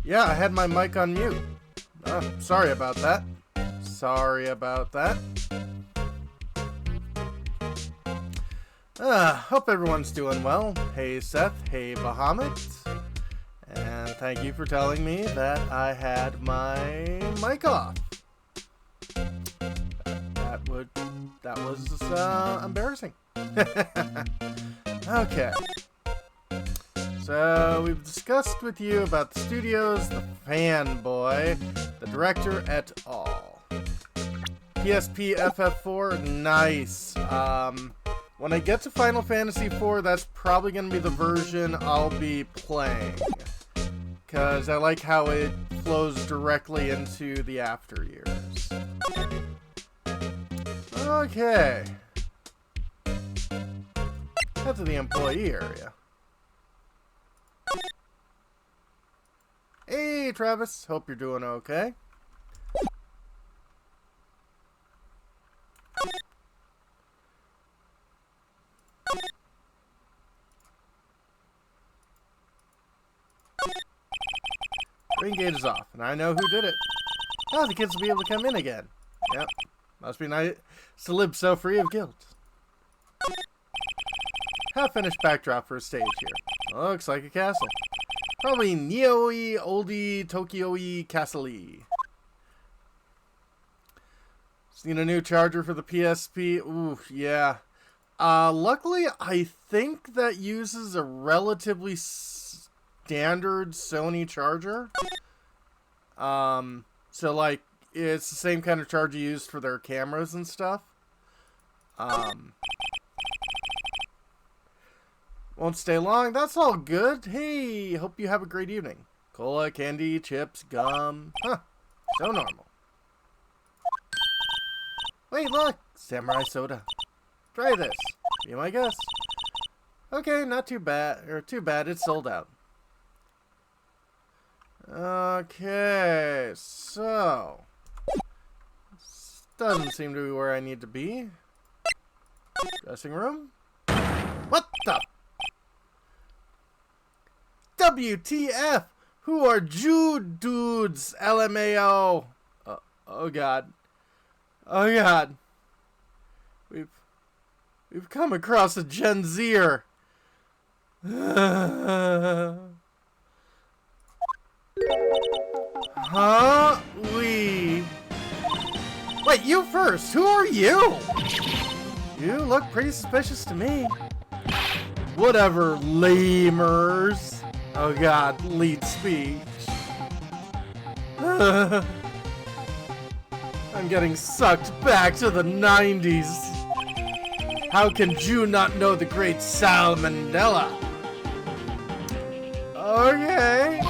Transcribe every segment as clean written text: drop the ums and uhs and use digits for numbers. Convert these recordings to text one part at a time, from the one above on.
Yeah, I had my mic on mute. Sorry about that. Sorry about that. Hope everyone's doing well. Hey Seth, hey Bahamut. And thank you for telling me that I had my mic off. That was embarrassing. Okay. So, we've discussed with you about the studios, the fanboy, the director, et al. PSP FF4, nice. When I get to Final Fantasy IV, that's probably going to be the version I'll be playing. Because I like how it flows directly into the after years. Okay. Head to the employee area. Hey, Travis. Hope you're doing okay. Green gate is off, and I know who did it. Oh, the kids will be able to come in again. Yep. Must be nice to live so free of guilt. Half-finished backdrop for a stage here. Looks like a castle. Probably Neo-y, oldie, Tokyo-y, castle-y. Seen a new charger for the PSP. Ooh, yeah. Luckily, I think that uses a relatively standard Sony charger. So, like, it's the same kind of charger used for their cameras and stuff. Won't stay long. That's all good. Hey, hope you have a great evening. Cola, candy, chips, gum. Huh. So normal. Wait, look. Samurai soda. Try this. Be my guest. Okay, not too bad. Or too bad. It's sold out. Okay, so. This doesn't seem to be where I need to be. Dressing room? What the? WTF? Who are Jude dudes? LMAO. Oh god. Oh god. We've come across a Gen Zer. Huh? Wait, you first. Who are you? You look pretty suspicious to me. Whatever, lamers. Oh god, lead speech. I'm getting sucked back to the 90s. How can you not know the great Salmonella? Okay.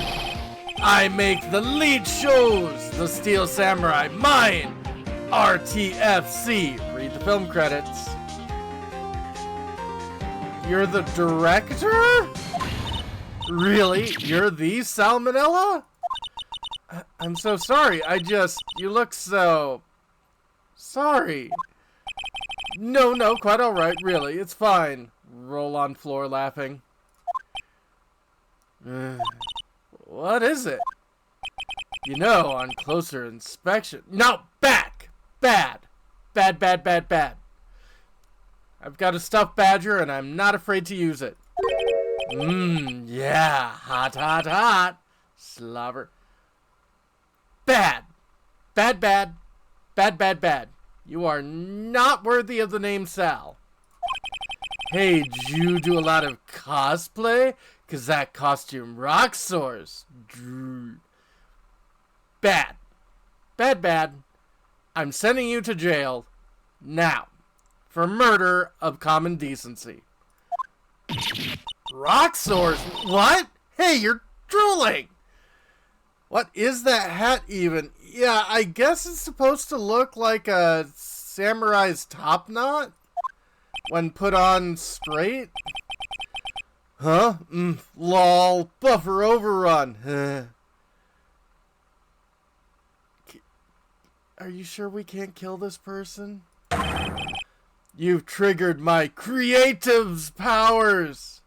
I make the lead shows. The Steel Samurai, mine. RTFC. Read the film credits. You're the director? Really? You're the Salmonella? I'm so sorry. You look so... sorry. No, quite alright, really. It's fine. Roll on floor laughing. What is it? You know, on closer inspection... No! Back! Bad! Bad. I've got a stuffed badger and I'm not afraid to use it. Yeah. Hot. Slobber. Bad. Bad. You are not worthy of the name Sal. Hey, did you do a lot of cosplay? 'Cause that costume rock soars. Bad. I'm sending you to jail. Now. For murder of common decency. Rock soars? What? Hey, you're drooling! What is that hat even? Yeah, I guess it's supposed to look like a samurai's top knot when put on straight. Huh? Lol. Buffer overrun. Are you sure we can't kill this person? You've triggered my creative's powers.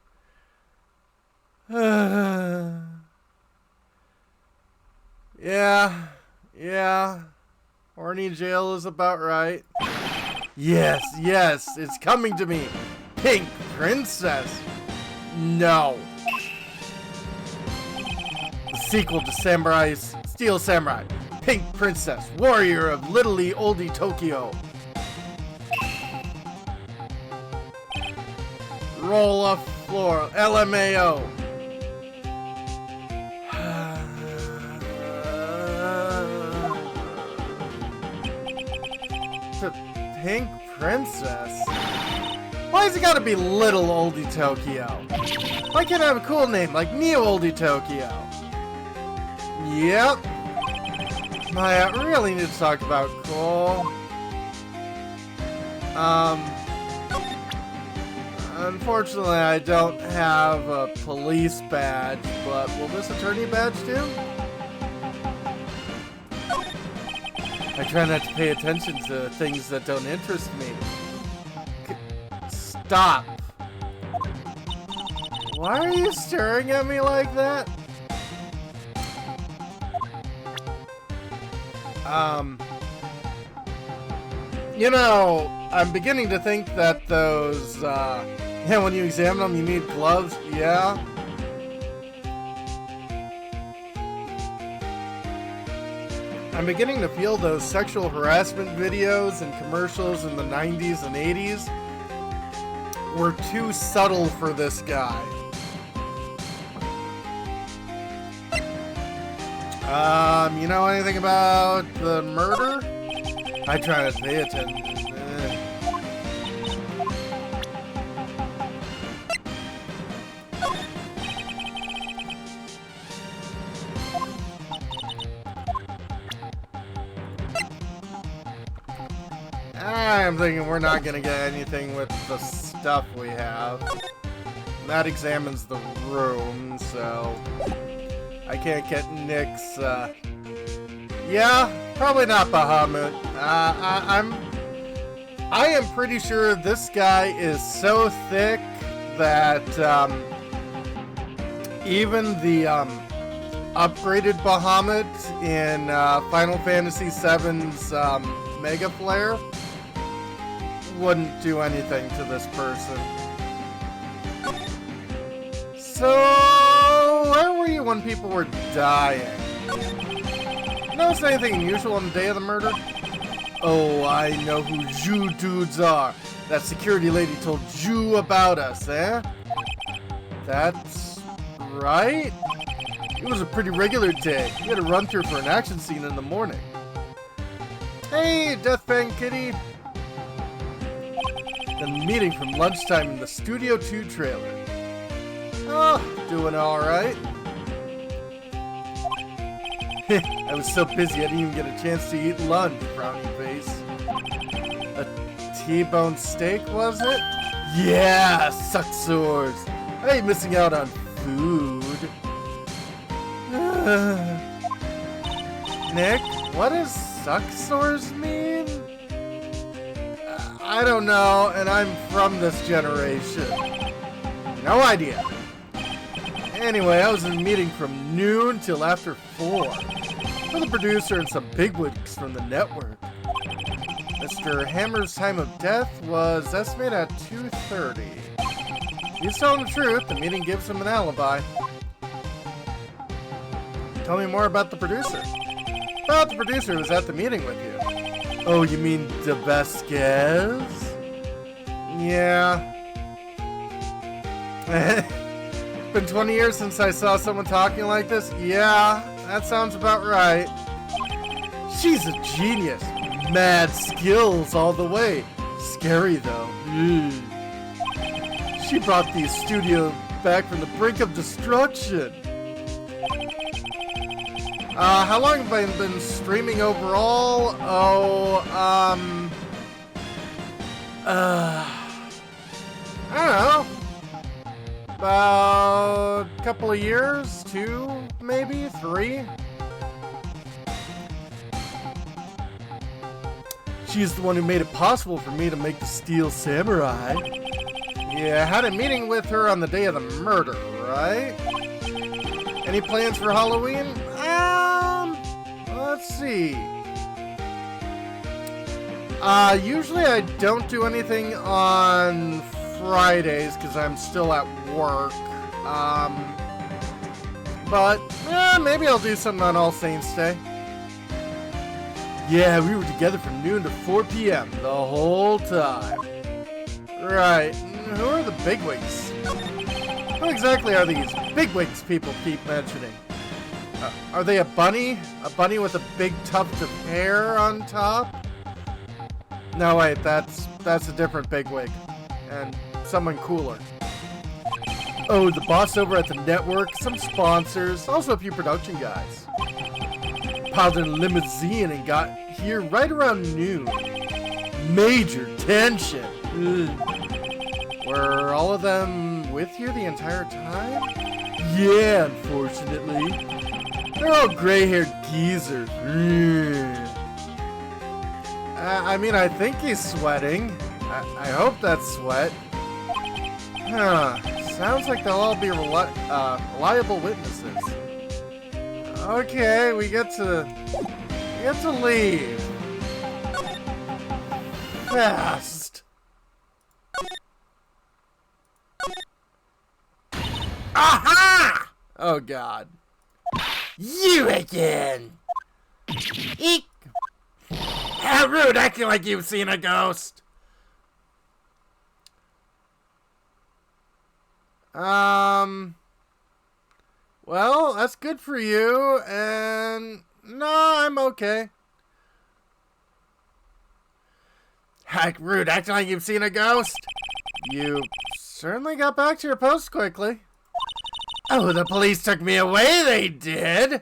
Yeah. Horny jail is about right. Yes, it's coming to me. Pink Princess. No. The sequel to Steel Samurai. Pink Princess, warrior of Little Oldie Tokyo. Roll off floor, LMAO. The Pink Princess? Why has it gotta be Little Oldie Tokyo? Why can't I have a cool name like Neo Oldie Tokyo? Yep. I really need to talk about cool. Unfortunately, I don't have a police badge, but will this attorney badge do? I try not to pay attention to things that don't interest me. Stop. Why are you staring at me like that? You know, I'm beginning to think that those, yeah, when you examine them, you need gloves. Yeah. I'm beginning to feel those sexual harassment videos and commercials in the 90s and 80s were too subtle for this guy. You know anything about the murder? I try not to pay attention. I'm thinking we're not gonna get anything with the stuff we have. That examines the room, so I can't get Nick's, yeah, probably not Bahamut. I am pretty sure this guy is so thick that, even the, upgraded Bahamut in, Final Fantasy VII's, Mega Flare wouldn't do anything to this person. So, where were you when people were dying? Notice anything unusual on the day of the murder? Oh, I know who you dudes are. That security lady told you about us, eh? That's right. It was a pretty regular day. We had a run through for an action scene in the morning. Hey, Deathfang Kitty. The meeting from lunchtime in the Studio 2 trailer. Oh, doing alright. I was so busy I didn't even get a chance to eat lunch, frowny face. A T-bone steak, was it? Yeah, sucksores. I ain't missing out on food. Nick, what does sucksores mean? I don't know, and I'm from this generation. No idea. Anyway, I was in a meeting from noon till after 4 for the producer and some bigwigs from the network. Mr. Hammer's time of death was estimated at 2:30. He's telling the truth. The meeting gives him an alibi. Tell me more about the producer. About the producer who was at the meeting with you. Oh, you mean the Vasquez? Yeah. Been 20 years since I saw someone talking like this? Yeah, that sounds about right. She's a genius. Mad skills all the way. Scary though. She brought the studio back from the brink of destruction. How long have I been streaming overall? Oh, I don't know. About a couple of years, 2, maybe 3. She's the one who made it possible for me to make the Steel Samurai. Yeah, I had a meeting with her on the day of the murder, right? Any plans for Halloween? Let's see. Usually I don't do anything on Fridays because I'm still at work. But maybe I'll do something on All Saints Day. Yeah, we were together from noon to 4 p.m. the whole time. Right. Who are the bigwigs? Who exactly are these bigwigs people keep mentioning? Are they a bunny? A bunny with a big tuft of hair on top? No, wait, that's a different bigwig. And someone cooler. Oh, the boss over at the network, some sponsors, also a few production guys. Piled in a limousine and got here right around noon. Major tension. Ugh. Were all of them with you the entire time? Yeah, unfortunately. They're all gray-haired geezers. I mean, I think he's sweating. I hope that's sweat. Huh. Sounds like they'll all be reliable witnesses. Okay, we get to leave. Fast. Aha! Oh God. You again! Eek! How rude, acting like you've seen a ghost! Well, that's good for you, and no, I'm okay. Heck, rude, acting like you've seen a ghost? You certainly got back to your post quickly. Oh, the police took me away, they did!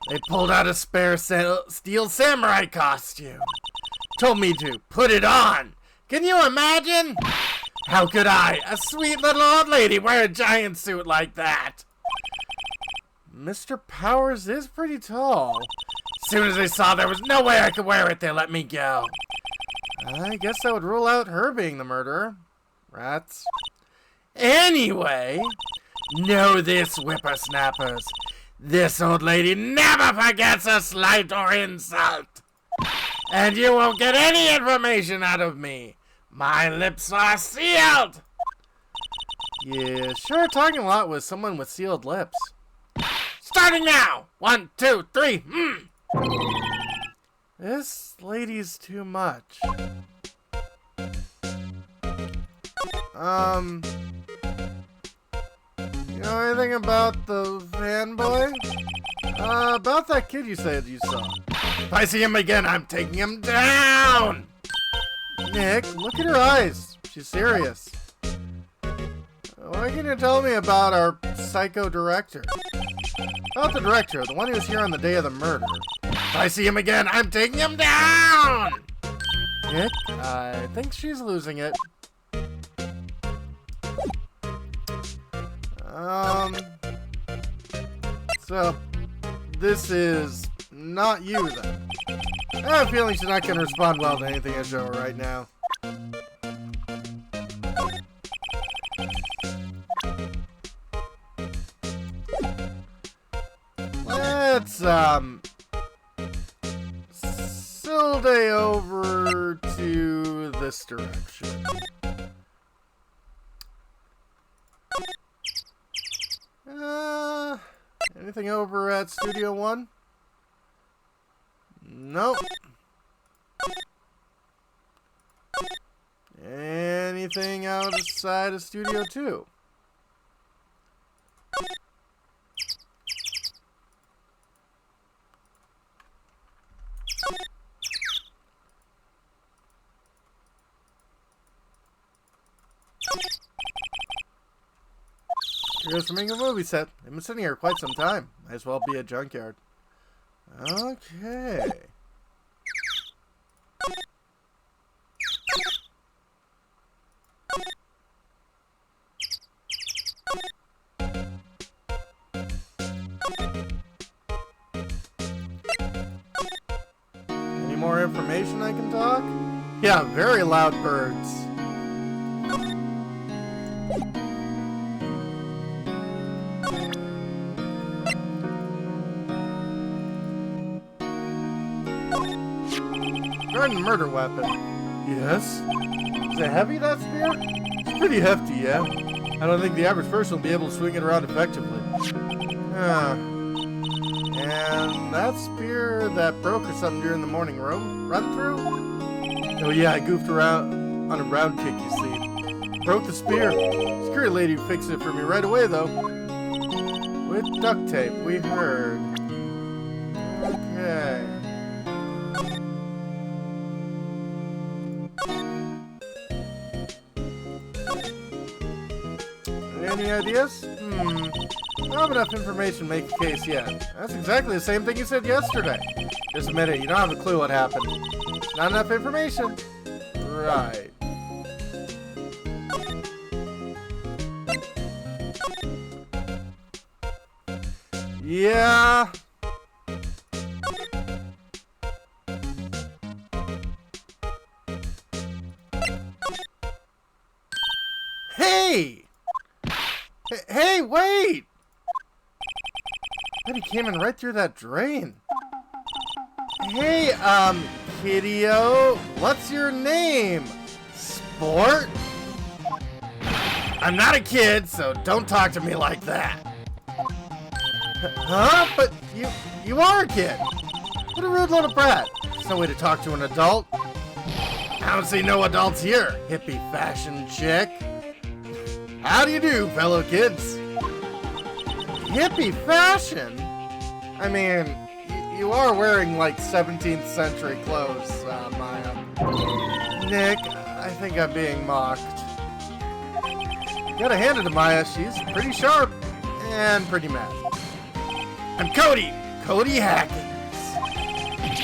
They pulled out a spare Steel Samurai costume. Told me to put it on. Can you imagine? How could I, a sweet little old lady, wear a giant suit like that? Mr. Powers is pretty tall. As soon as they saw there was no way I could wear it, they let me go. I guess that would rule out her being the murderer. Rats. Anyway, know this, whippersnappers. This old lady never forgets a slight or insult. And you won't get any information out of me. My lips are sealed. Yeah, sure, talking a lot with someone with sealed lips. Starting now! 1, 2, 3, This lady's too much. You know anything about the fanboy? About that kid you said you saw. If I see him again, I'm taking him down! Nick, look at her eyes. She's serious. What can you tell me about our psycho director? About the director, the one who was here on the day of the murder. If I see him again, I'm taking him down! Nick, I think she's losing it. So, this is not you then. I have a feeling she's not going to respond well to anything I show her right now. Let's, silday over to this direction. Anything over at Studio 1? Nope. Anything outside of Studio 2? Here's from making a movie set. They've been sitting here quite some time. Might as well be a junkyard. Okay. Any more information I can talk? Yeah, very loud birds. Regarding the murder weapon. Yes? Is it heavy, that spear? It's pretty hefty, yeah. I don't think the average person will be able to swing it around effectively. And that spear that broke or something during the morning run through? Oh yeah, I goofed around on a round kick, you see. Broke the spear. Security lady fixed it for me right away, though. With duct tape, we heard. Okay. Any ideas? Don't have enough information to make a case yet. That's exactly the same thing you said yesterday. Just admit it, you don't have a clue what happened. Not enough information. Right. Yeah. Hey! Hey, wait! But he came in right through that drain. Hey, Kiddio, what's your name? Sport? I'm not a kid, so don't talk to me like that. Huh? But you are a kid. What a rude little brat. There's no way to talk to an adult. I don't see no adults here, hippie fashion chick. How do you do, fellow kids? Hippie fashion? I mean, you are wearing like 17th century clothes, Maya. Nick, I think I'm being mocked. Gotta hand it to Maya, she's pretty sharp and pretty mad. I'm Cody Hackins.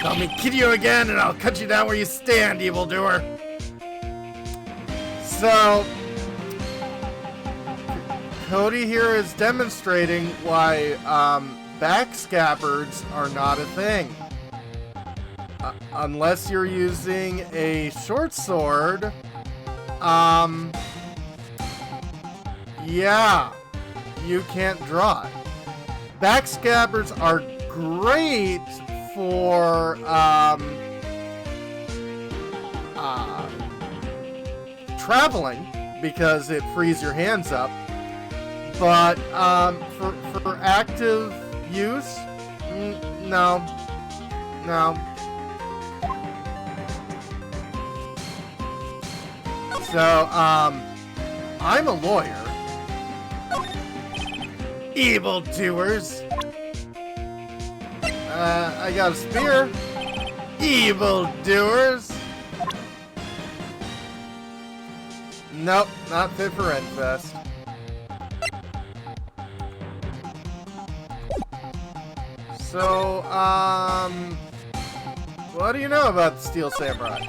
Call me Kiddio again and I'll cut you down where you stand, evildoer. So, Cody here is demonstrating why back scabbards are not a thing. Unless you're using a short sword, yeah, you can't draw it. Back scabbards are great for traveling because it frees your hands up. But for active use, no. So, I'm a lawyer. Evildoers. I got a spear. Evildoers. Nope, not fit for Endfest. So, what do you know about the Steel Samurai?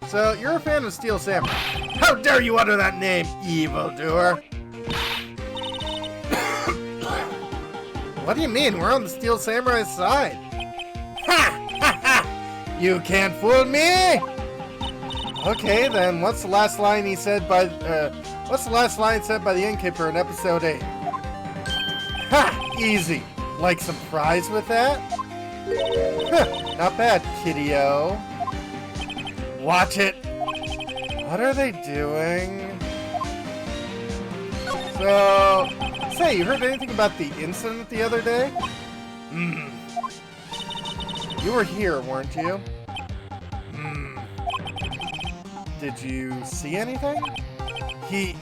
So, you're a fan of Steel Samurai. How dare you utter that name, evildoer? What do you mean? We're on the Steel Samurai's side. Ha! Ha! Ha! You can't fool me! Okay, then what's the last line he said by what's the last line said by the innkeeper in episode 8? Ha! Easy. Like some fries with that? Huh, not bad, kiddio. Watch it. What are they doing? So, say, you heard anything about the incident the other day? You were here, weren't you? Did you see anything? He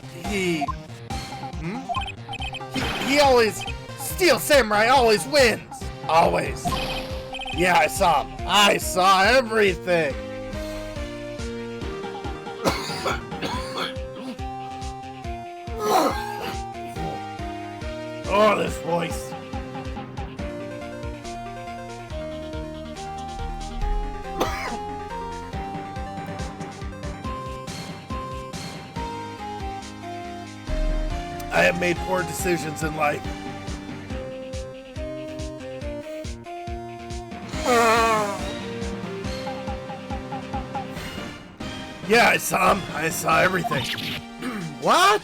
always... Steel Samurai always wins! Always. Yeah, I saw him. I saw everything! Oh, this voice. I have made poor decisions in life. Yeah, I saw him. I saw everything. What?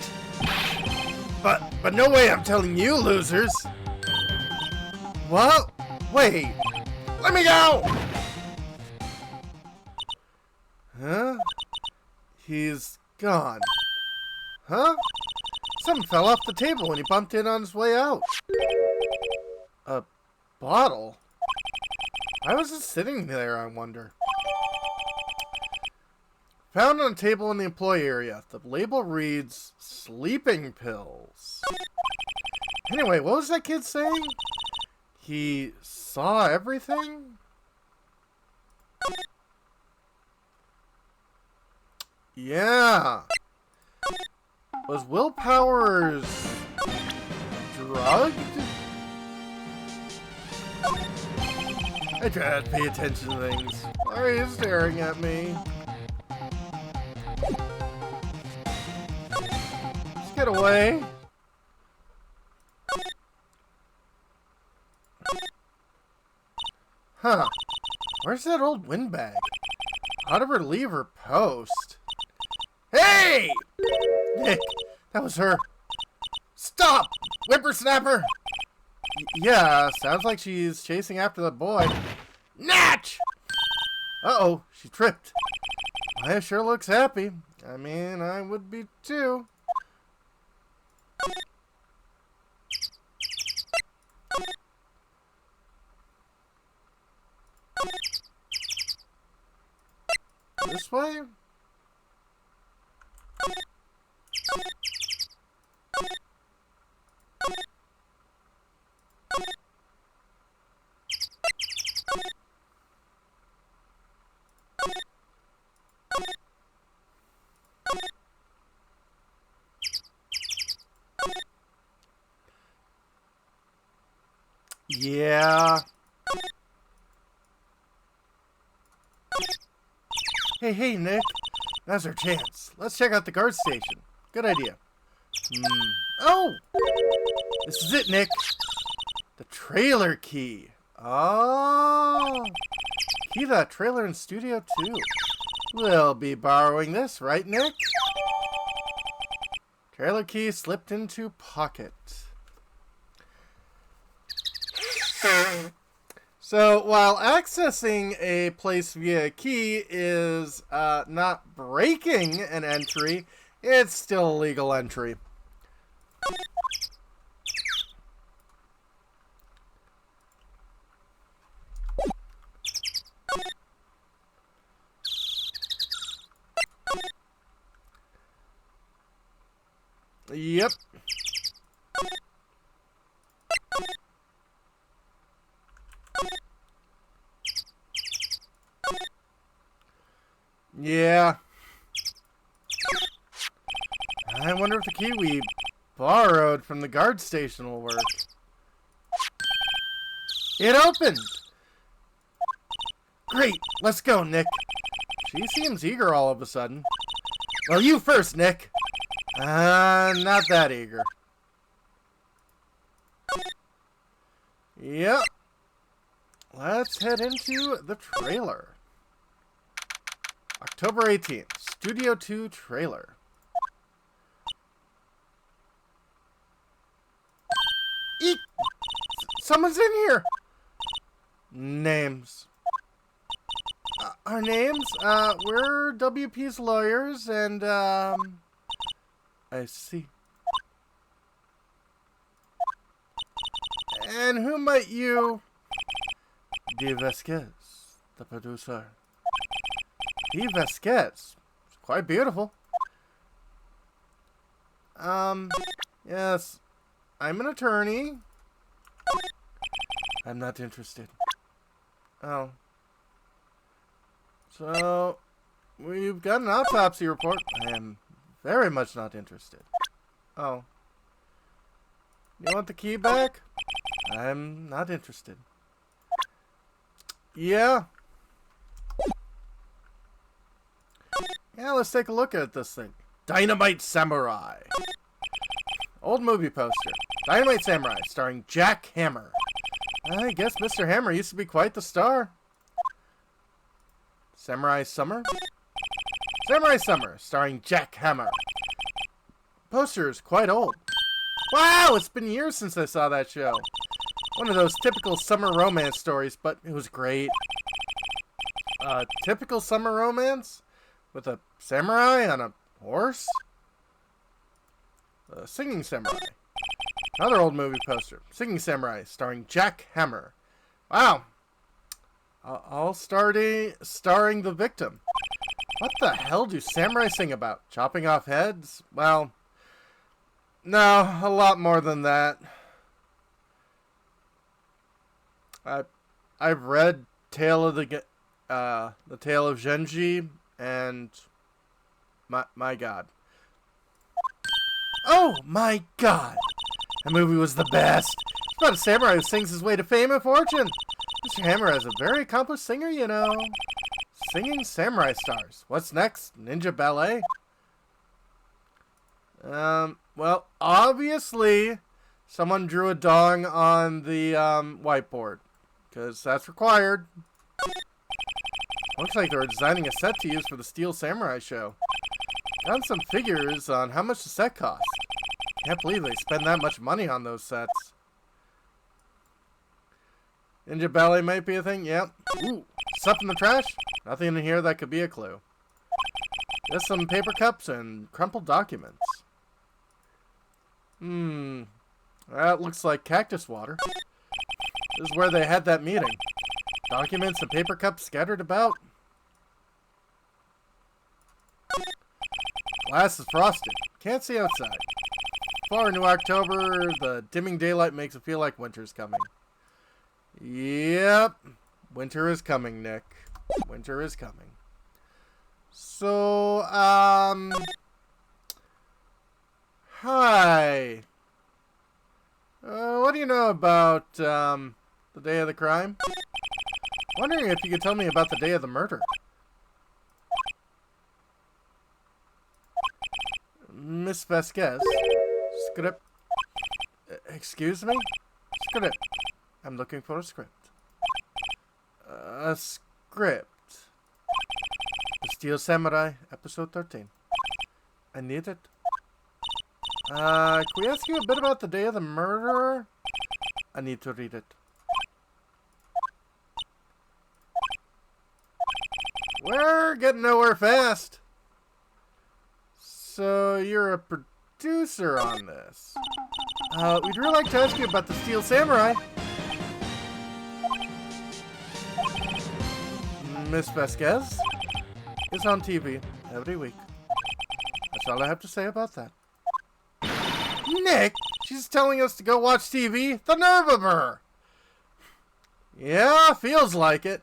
But no way I'm telling you, losers. What? Wait. Let me go! Huh? He's gone. Huh? Something fell off the table when he bumped in on his way out. A bottle? Why was it sitting there, I wonder? Found on a table in the employee area. The label reads, sleeping pills. Anyway, what was that kid saying? He saw everything? Yeah. Was Will Powers drugged? I try to pay attention to things. Why are you staring at me? Just get away. Huh. Where's that old windbag? How to relieve her post? Hey! Nick, that was her. Stop! Whippersnapper! Yeah, sounds like she's chasing after the boy. Natch! Uh-oh, she tripped. Maya sure looks happy. I mean, I would be too. This way? Yeah. Hey, Nick. Now's our chance. Let's check out the guard station. Good idea. Oh! This is it, Nick. The trailer key. Oh! Key to that trailer in Studio 2. We'll be borrowing this, right, Nick? Trailer key slipped into pocket. So, while accessing a place via a key is not breaking an entry, it's still a legal entry. Yep. Yeah. I wonder if the key we borrowed from the guard station will work. It opened! Great, let's go, Nick. She seems eager all of a sudden. Well, you first, Nick. Not that eager. Yep. Let's head into the trailer. October 18th, Studio 2 trailer. Eek! Someone's in here! Names. Our names? We're WP's lawyers, and, I see. And who might you... De Vasquez, the producer. De Vasquez. It's quite beautiful. Yes. I'm an attorney. I'm not interested. Oh. So, we've got an autopsy report. I am very much not interested. Oh. You want the key back? I'm not interested. Yeah. Yeah, let's take a look at this thing. Dynamite Samurai. Old movie poster. Dynamite Samurai, starring Jack Hammer. I guess Mr. Hammer used to be quite the star. Samurai Summer? Samurai Summer, starring Jack Hammer. Poster is quite old. Wow, it's been years since I saw that show. One of those typical summer romance stories, but it was great. Typical summer romance? With a samurai on a horse? Singing Samurai. Another old movie poster. Singing Samurai, starring Jack Hammer. Wow. All starring the victim. What the hell do samurai sing about? Chopping off heads? Well, no, a lot more than that. I've read Tale of the Tale of Genji, and my God. Oh my God! That movie was the best. It's about a samurai who sings his way to fame and fortune. Mr. Hammer is a very accomplished singer, you know. Singing samurai stars. What's next? Ninja ballet? Well, obviously, someone drew a dong on the whiteboard, because that's required. Looks like they were designing a set to use for the Steel Samurai show. Got some figures on how much the set cost. Can't believe they spend that much money on those sets. Ninja ballet might be a thing. Yep. Ooh, stuff in the trash? Nothing in here that could be a clue. Just some paper cups and crumpled documents. That looks like cactus water. This is where they had that meeting. Documents and paper cups scattered about. Glass is frosted. Can't see outside. Far into October, the dimming daylight makes it feel like winter's coming. Yep. Winter is coming, Nick. Winter is coming. So, hi. What do you know about, the day of the crime? Wondering if you could tell me about the day of the murder. Miss Vasquez. Script. Excuse me? Script. I'm looking for a script. A script. The Steel Samurai, episode 13. I need it. Can we ask you a bit about the day of the murder? I need to read it. We're getting nowhere fast. So, you're a producer on this. We'd really like to ask you about the Steel Samurai. Miss Vasquez is on TV every week. That's all I have to say about that. Nick, she's telling us to go watch TV? The nerve of her! Yeah, feels like it.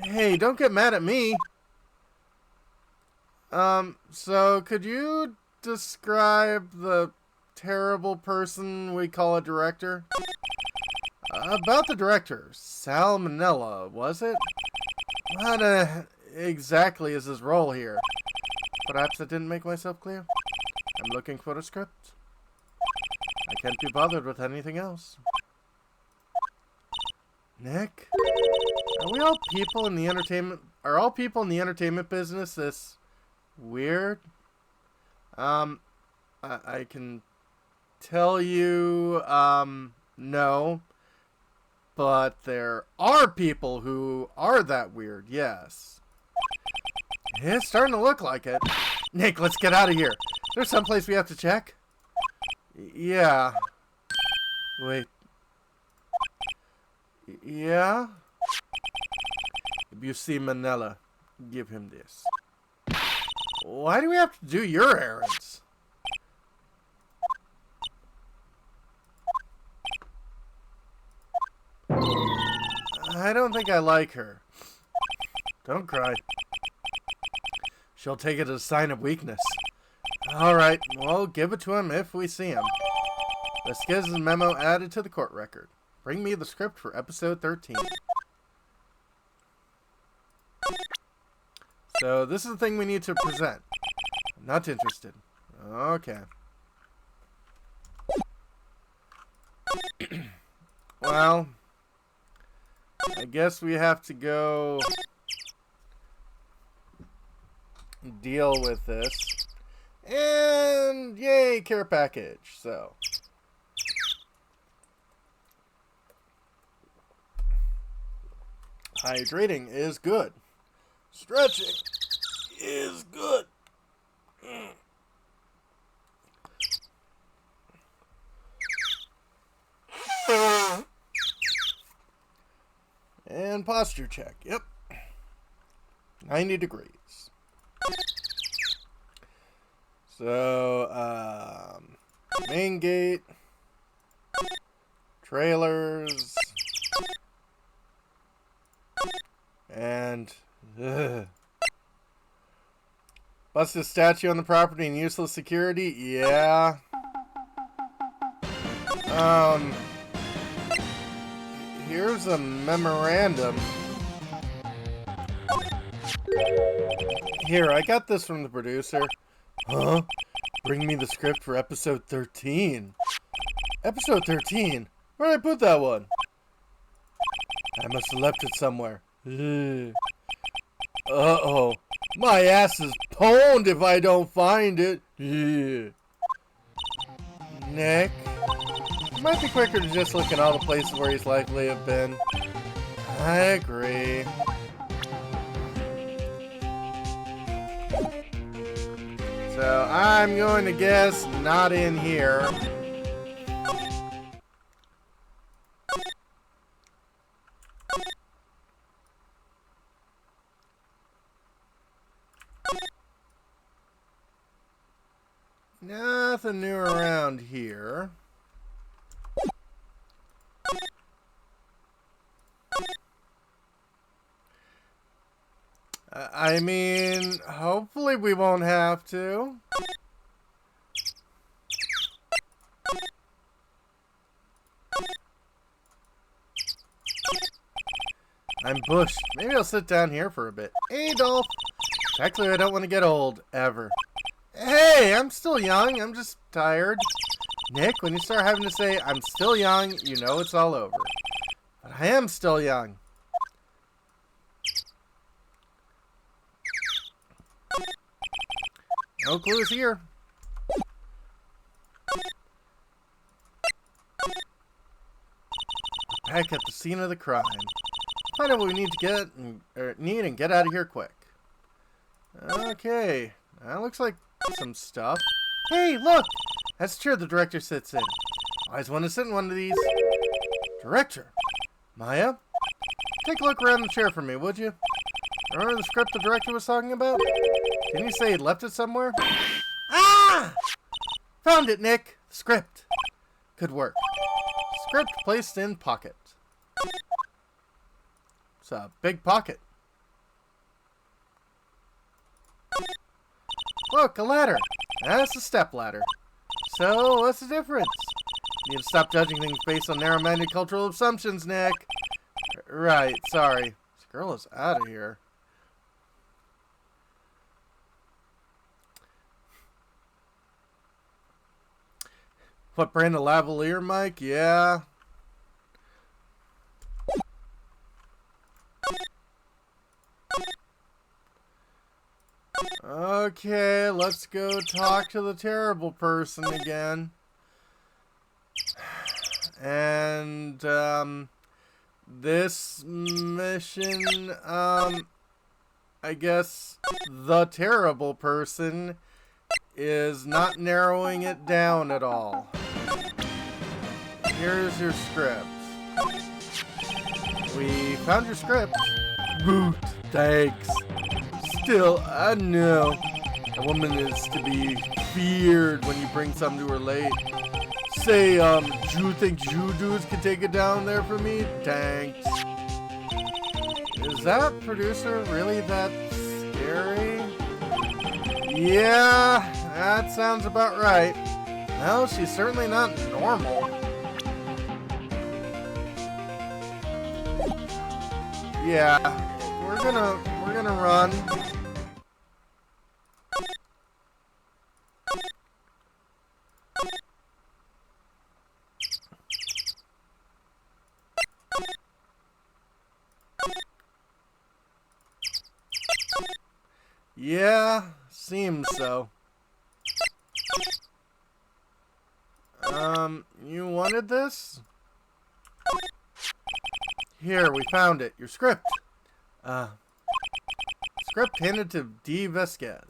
Hey, don't get mad at me. So could you describe the terrible person we call a director? About the director, Salmonella, was it? What exactly is his role here? Perhaps I didn't make myself clear. I'm looking for a script. I can't be bothered with anything else. Nick? Are all people in the entertainment business this weird? I can tell you, no. But there are people who are that weird, yes. It's starting to look like it. Nick, let's get out of here. Is there someplace we have to check? Yeah. Wait. Yeah? If you see Manila, give him this. Why do we have to do your errands? I don't think I like her. Don't cry. She'll take it as a sign of weakness. Alright, we'll give it to him if we see him. Let's get his memo added to the court record. Bring me the script for episode 13. So, this is the thing we need to present. I'm not interested. Okay. Well, I guess we have to go deal with this. And yay, care package. So hydrating is good. Stretching is good. And posture check. Yep. 90 degrees. So, main gate. Trailers. And, busted statue on the property and useless security? Yeah. Here's a memorandum. Here, I got this from the producer. Huh? Bring me the script for episode 13. Episode 13? Where'd I put that one? I must have left it somewhere. Uh-oh. My ass is pwned if I don't find it. Nick? It might be quicker to just look at all the places where he's likely to have been. I agree. So, I'm going to guess not in here. Nothing new around here. I mean, hopefully we won't have to. I'm bushed. Maybe I'll sit down here for a bit. Hey, Dolph. Actually, I don't want to get old, ever. Hey, I'm still young. I'm just tired. Nick, when you start having to say, I'm still young, you know it's all over. But I am still young. No clues here. Back at the scene of the crime. Find out what we need to get out of here quick. Okay, that looks like some stuff. Hey, look! That's the chair the director sits in. I always want to sit in one of these. Director? Maya? Take a look around the chair for me, would you? Remember the script the director was talking about? Didn't you say he'd left it somewhere? Ah! Found it, Nick. Script. Good work. Script placed in pocket. It's a big pocket. Look, a ladder. That's a step ladder. So, what's the difference? You need to stop judging things based on narrow-minded cultural assumptions, Nick. Right, sorry. This girl is out of here. What brand of lavalier, Mike? Yeah. Okay, let's go talk to the terrible person again. And, this mission, I guess the terrible person is not narrowing it down at all. Here's your script. We found your script. Boot, thanks. Still, I know. A woman is to be feared when you bring something to her late. Say, do you think you dudes can take it down there for me? Thanks. Is that producer really that scary? Yeah, that sounds about right. Well, she's certainly not normal. Yeah, we're gonna run. Yeah, seems so. You wanted this? Here, we found it. Your script. Script handed to D. Vasquez.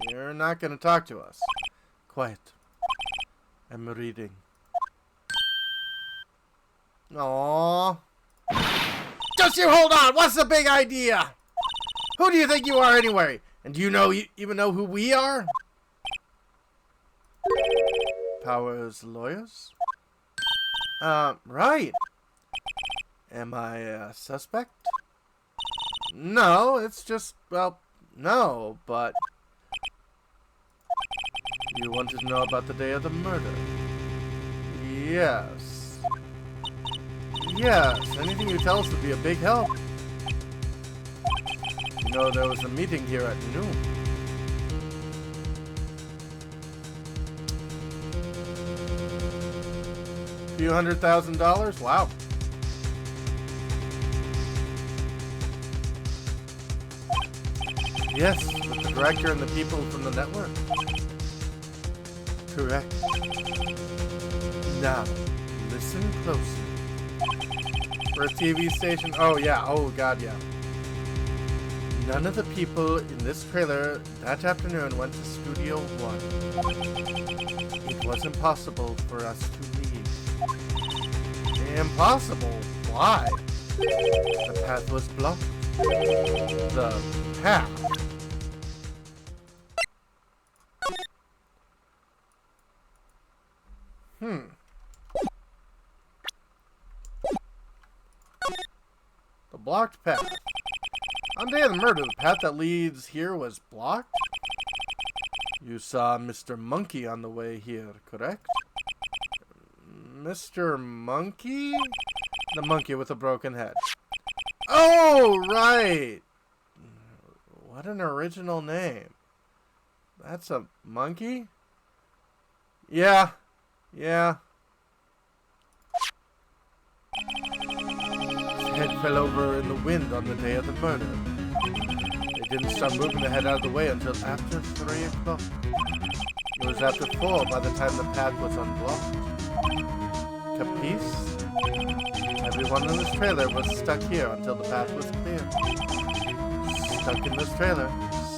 You're not gonna talk to us. Quiet. I'm reading. Aww. Just you hold on! What's the big idea? Who do you think you are anyway? And do you even know who we are? Powers lawyers? Right. Am I a suspect? No, it's just, well, no, but... You wanted to know about the day of the murder? Yes. Yes, anything you tell us would be a big help. You know, there was a meeting here at noon. Few $100,000? Wow. Yes, with the director and the people from the network. Correct. Now, listen closely. For a TV station? Oh, yeah. Oh, God, yeah. None of the people in this trailer that afternoon went to Studio 1. It was impossible for us to leave. Impossible? Why? The path was blocked. The path? The blocked path. On the day of the murder, the path that leads here was blocked? You saw Mr. Monkey on the way here, correct? Mr. Monkey? The monkey with a broken head. Oh, right! What an original name. That's a monkey? Yeah. Yeah. His head fell over in the wind on the day of the murder. They didn't start moving the head out of the way until after 3 o'clock. It was after 4 by the time the path was unblocked. Capiche? Everyone in this trailer was stuck here until the path was clear. Stuck in this trailer.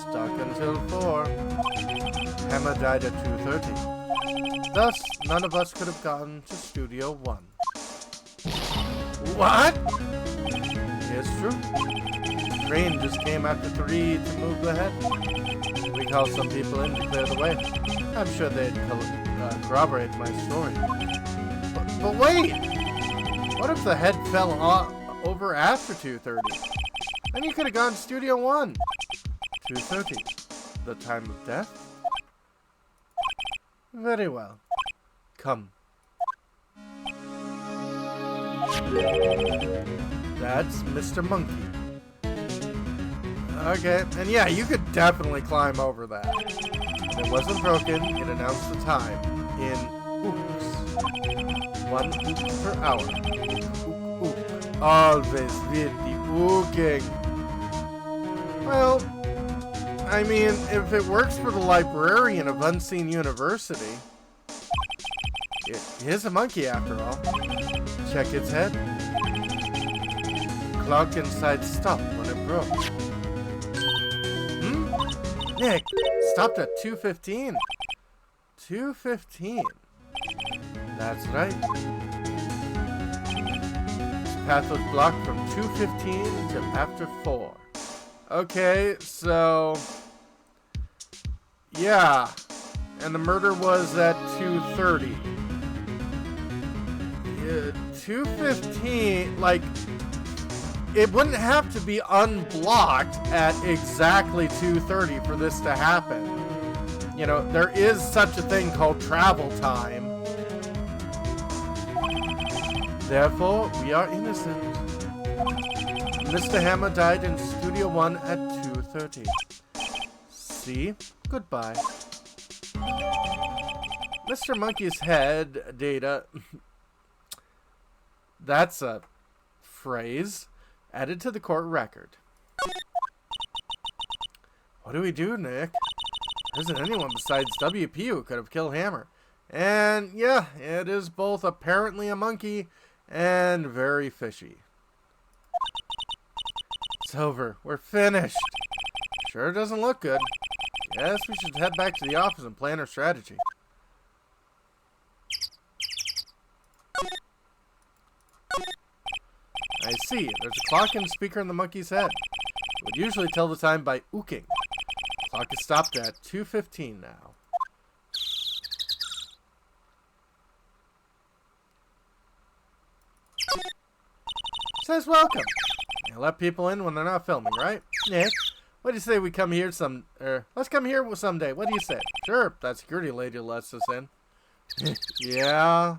Stuck until 4. Hammer died at 2:30. Thus, none of us could have gone to Studio 1. What? It's true. The train just came after 3 to move the head. We called some people in to clear the way. I'm sure they'd corroborate my story. But wait! What if the head fell over after 2:30? Then you could have gone to Studio 1. 2:30. The time of death? Very well. Come. That's Mr. Monkey. Okay, and yeah, you could definitely climb over that. When it wasn't broken, it announced the time in ooks. 1 ook per hour. Ook, ook. Always with the ooking. Well, I mean, if it works for the librarian of Unseen University, it is a monkey after all. Check its head. Clock inside stopped when it broke. Nick, stopped at 2:15. 2:15. That's right. This path was blocked from 2:15 till after 4. Okay, so yeah, and the murder was at 2:30. 2:15, like, it wouldn't have to be unblocked at exactly 2:30 for this to happen. You know, there is such a thing called travel time. Therefore, we are innocent. Mr. Hammer died in Studio 1 at 2:30. See? Goodbye. Mr. Monkey's head data. That's a phrase. Added to the court record. What do we do, Nick? There isn't anyone besides WP who could have killed Hammer. And yeah, it is both apparently a monkey and very fishy. It's over. We're finished. Sure doesn't look good. Guess we should head back to the office and plan our strategy. I see. There's a clock and a speaker in the monkey's head. It would usually tell the time by ooking. The clock is stopped at 2:15 now. Says welcome. You let people in when they're not filming, right? Nick, what do you say we come here let's come here someday. What do you say? Sure, that security lady lets us in. Yeah.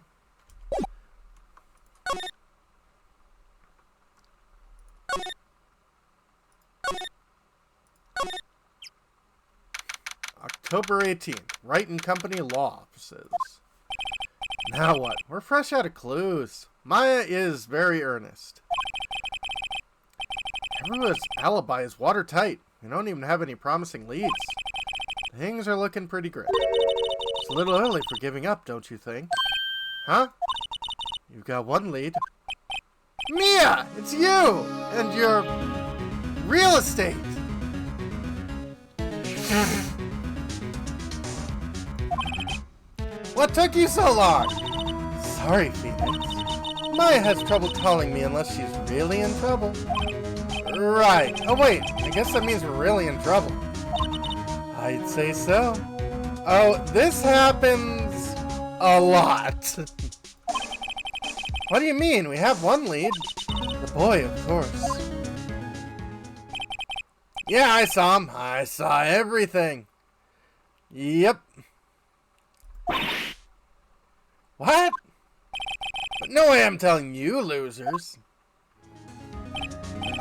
October 18th, Wright and Company Law Offices. Now what? We're fresh out of clues. Maya is very earnest. Everyone's alibi is watertight. We don't even have any promising leads. Things are looking pretty great. It's a little early for giving up, don't you think? Huh? You've got one lead. Mia! It's you! And your real estate! What took you so long? Sorry, Phoenix. Maya has trouble calling me unless she's really in trouble. Right. Oh, wait. I guess that means we're really in trouble. I'd say so. Oh, this happens a lot. What do you mean? We have one lead. The boy, of course. Yeah, I saw him. I saw everything. Yep. What? But no way I'm telling you, losers.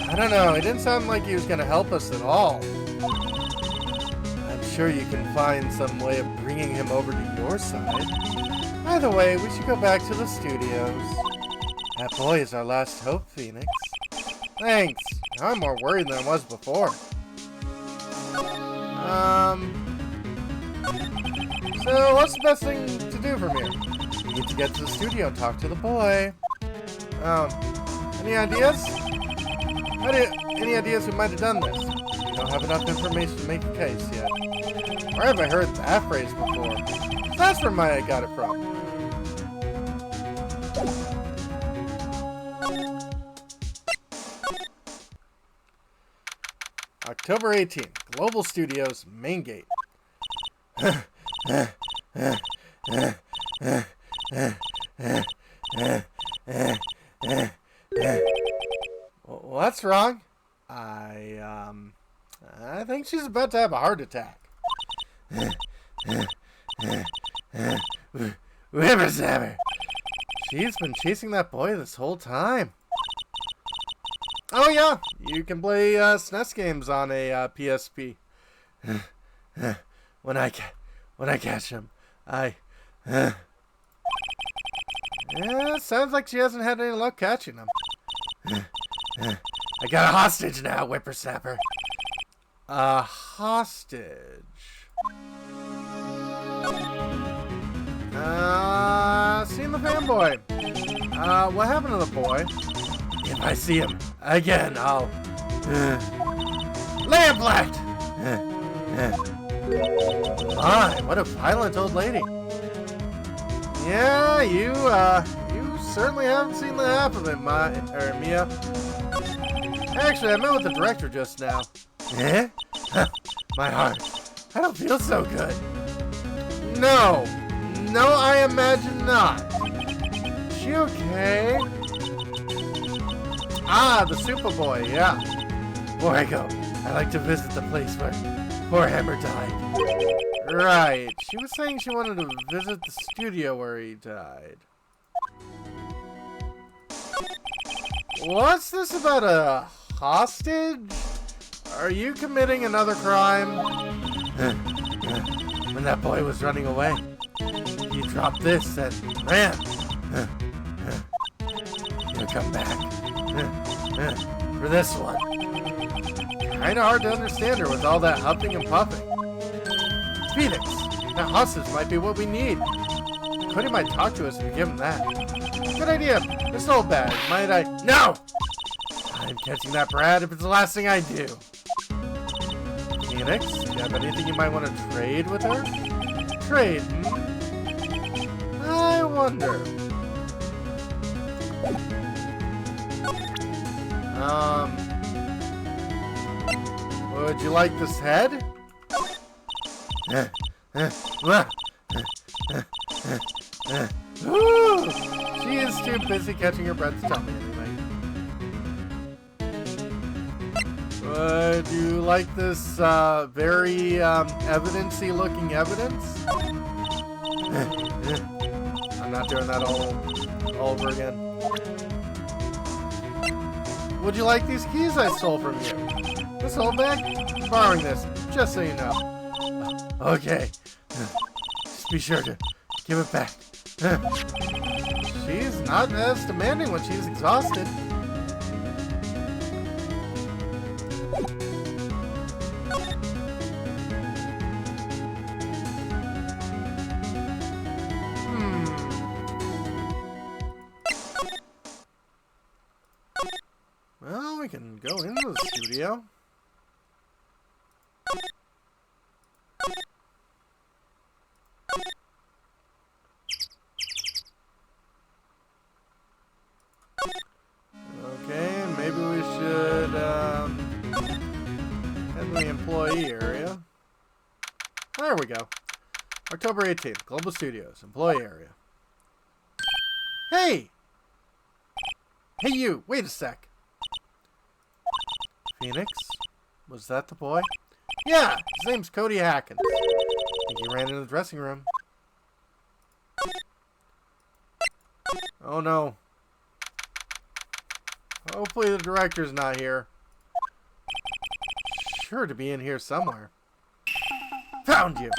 I don't know. It didn't sound like he was going to help us at all. I'm sure you can find some way of bringing him over to your side. Either way, we should go back to the studios. That boy is our last hope, Phoenix. Thanks. Now I'm more worried than I was before. So what's the best thing to do from here? We need to get to the studio and talk to the boy. Any ideas? Any ideas who might have done this? We don't have enough information to make a case yet. Where have I heard that phrase before? That's where Maya got it from. October 18th, Global Studios, main gate. What's wrong? I think she's about to have a heart attack. Whippersnapper. She's been chasing that boy this whole time. Oh yeah, you can play SNES games on a PSP. When I catch him, yeah, sounds like she hasn't had any luck catching him. I got a hostage now, whippersnapper. A hostage. Seen the fanboy. What happened to the boy? If I see him again, I'll lamplight. My, what a violent old lady. Yeah, you certainly haven't seen the half of it, Mia. Actually, I met with the director just now. Eh? My heart. I don't feel so good. No, I imagine not. Is she okay? Ah, the Superboy, yeah. Before I go, I like to visit the place where poor Hammer died. Right. She was saying she wanted to visit the studio where he died. What's this about a hostage? Are you committing another crime? When that boy was running away, he dropped this and ran. He'll come back. For this one. Kinda hard to understand her with all that huffing and puffing. Phoenix, that hostage might be what we need. Cody might talk to us if we give him that. Good idea. This old bag. Might I? No! I'm catching that brat if it's the last thing I do. Phoenix, do you have anything you might want to trade with her? Trade, I wonder. Would you like this head? Ooh, she is too busy catching her breath to tell me anything. Would you like this very evidency looking evidence? I'm not doing that all over again. Would you like these keys I stole from you? This old bag? I'm borrowing this, just so you know. Okay. Just be sure to give it back. She's not as demanding when she's exhausted. Well, we can go into the studio. Okay, maybe we should head to the employee area. There we go. October 18th, Global Studios, employee area. Hey! Hey you, wait a sec. Phoenix? Was that the boy? Yeah, his name's Cody Hackins. I think he ran into the dressing room. Oh no. Hopefully the director's not here. Sure to be in here somewhere. Found you!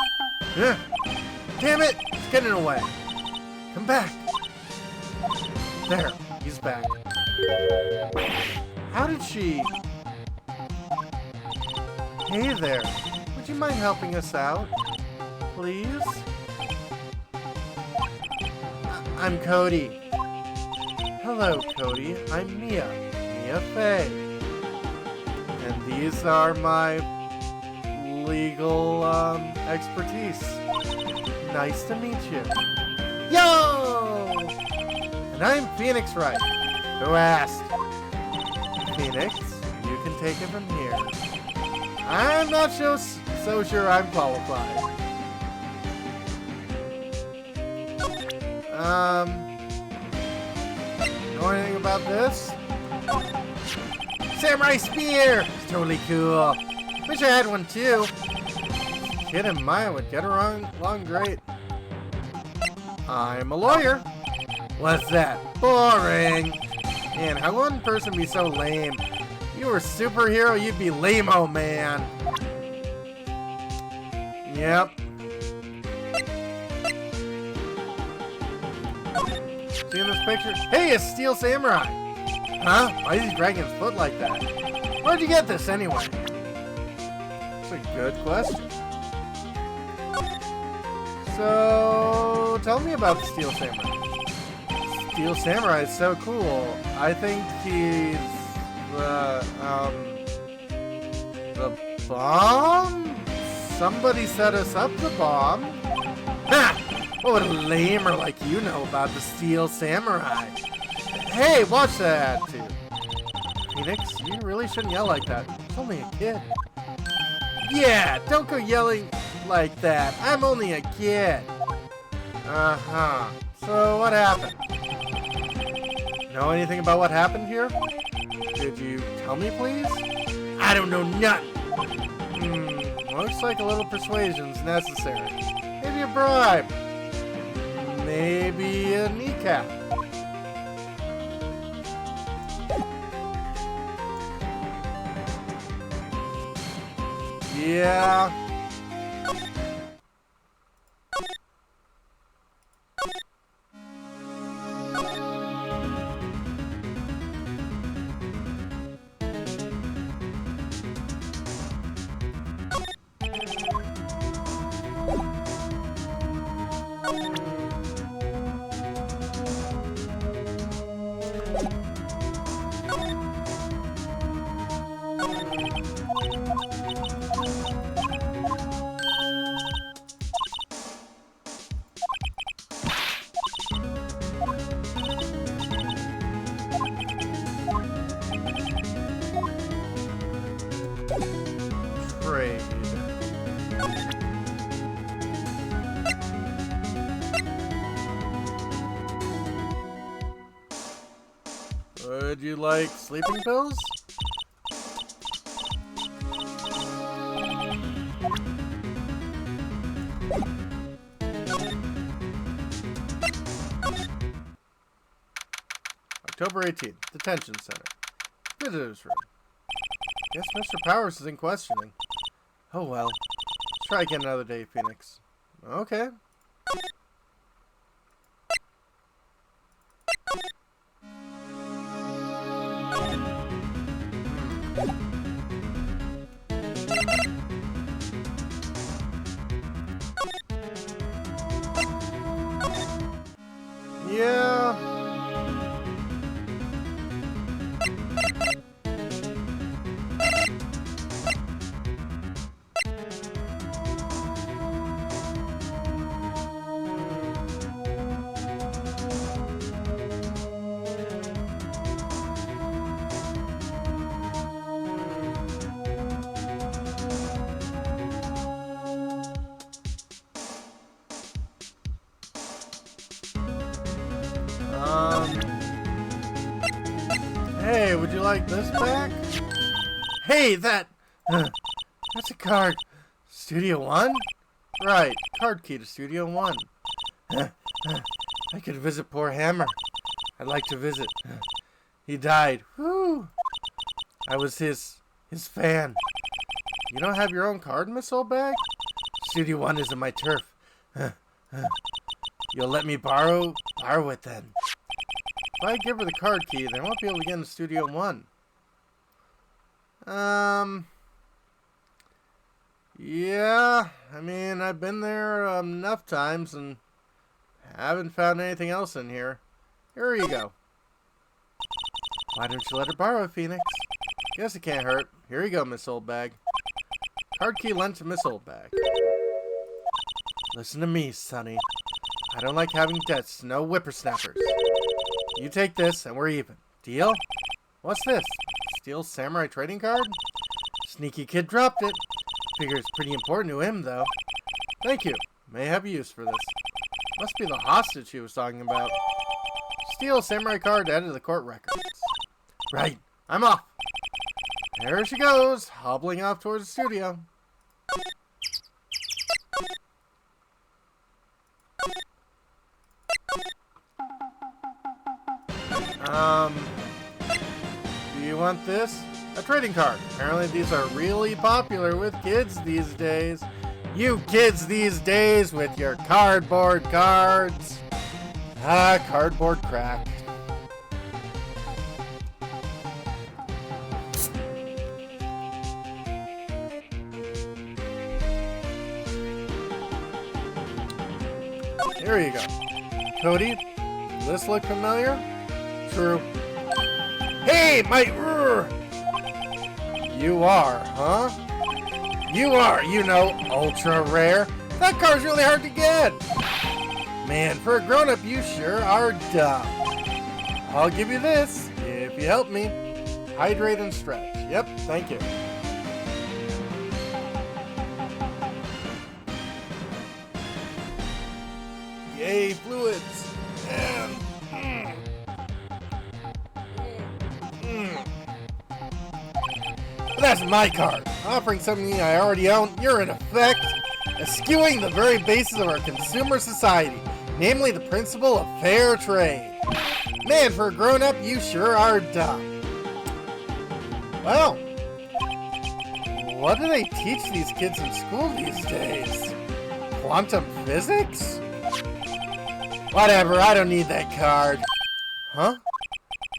Damn it! It's getting away. Come back. There, he's back. How did she... Hey there. Would you mind helping us out? Please? I'm Cody. Hello, Cody. I'm Mia. Mia Fey. And these are my legal expertise. Nice to meet you. Yo! And I'm Phoenix Wright. Who asked? Phoenix, you can take it from here. I'm not so sure I'm qualified. Know anything about this? Samurai spear! It's totally cool. Wish I had one too. Kid and Maya would get along great. I'm a lawyer. What's that? Boring. Man, how would one person be so lame? You were a superhero, you'd be lame-o, man. Yep. Seeing this picture? Hey, a steel samurai! Huh? Why is he dragging his foot like that? Where'd you get this anyway? That's a good question. So, tell me about the steel samurai. Steel samurai is so cool. I think he's the bomb? Somebody set us up the bomb. Ha! What would a lamer like you know about the steel samurai? Hey, watch that attitude. Phoenix, you really shouldn't yell like that. It's only a kid. Yeah, don't go yelling like that. I'm only a kid. Uh-huh. So, what happened? Know anything about what happened here? Could you tell me, please? I don't know nothing. Looks like a little persuasion's necessary. Maybe a bribe. Maybe a kneecap. Yeah. Trade. Would you like sleeping pills? October 18th, Detention Center. Visitor's room. Guess Mr. Powers is in questioning. Oh well. Let's try again another day, Phoenix. Okay. Yeah. Hey, would you like this back? Hey, that's a card. Studio One? Right, card key to Studio One. I could visit poor Hammer. I'd like to visit. He died. Whew. I was his fan. You don't have your own card in this old bag? Studio One isn't my turf. You'll let me borrow it then. If I give her the card key, then I won't be able to get into Studio One. Yeah, I mean, I've been there enough times and haven't found anything else in here. Here you go. Why don't you let her borrow it, Phoenix? Guess it can't hurt. Here you go, Miss Oldbag. Card key lent to Miss Oldbag. Listen to me, Sonny. I don't like having debts to no whippersnappers. You take this, and we're even. Deal? What's this? Steel Samurai trading card? Sneaky kid dropped it. Figure it's pretty important to him, though. Thank you. May have use for this. Must be the hostage he was talking about. Steal samurai card to add to the court records. Right. I'm off. There she goes, hobbling off towards the studio. Do you want this? A trading card. Apparently these are really popular with kids these days. You kids these days with your cardboard cards. Ah, cardboard crack. There you go. Cody, does this look familiar? True. Hey, my... You are, huh? You are, you know, ultra rare. That card's really hard to get. Man, for a grown-up, you sure are dumb. I'll give you this, if you help me. Hydrate and stretch. Yep, thank you. Yay, fluids. And... That's my card. Offering something I already own, you're in effect eschewing the very basis of our consumer society, namely the principle of fair trade. Man, for a grown-up, you sure are dumb. Well, what do they teach these kids in school these days? Quantum physics? Whatever, I don't need that card. Huh?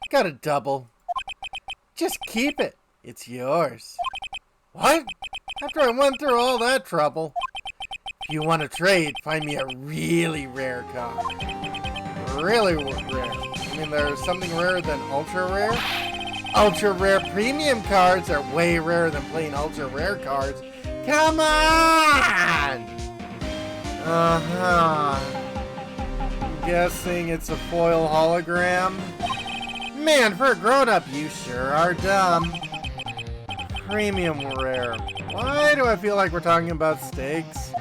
Got a double. Just keep it. It's yours. What? After I went through all that trouble. If you want to trade, find me a really rare card. Really rare. I mean, there's something rarer than ultra rare? Ultra rare premium cards are way rarer than plain ultra rare cards. Come on! I'm guessing it's a foil hologram. Man, for a grown-up, you sure are dumb. Premium rare. Why do I feel like we're talking about steaks?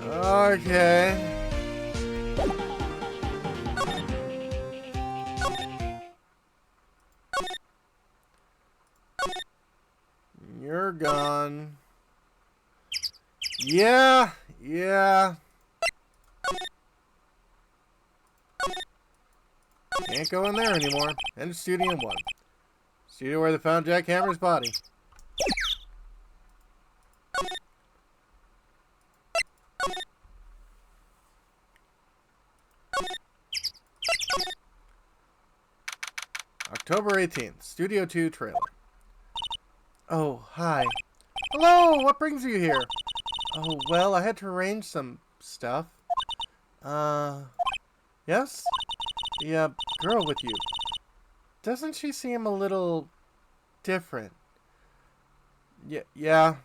Okay. You're gone. Yeah. Can't go in there anymore. Enter Studio 1. Studio where they found Jack Hammer's body. October 18th. Studio 2 trailer. Oh, hi. Hello, what brings you here? Oh, well, I had to arrange some stuff. Yes? The, girl with you. Doesn't she seem a little different? Yeah.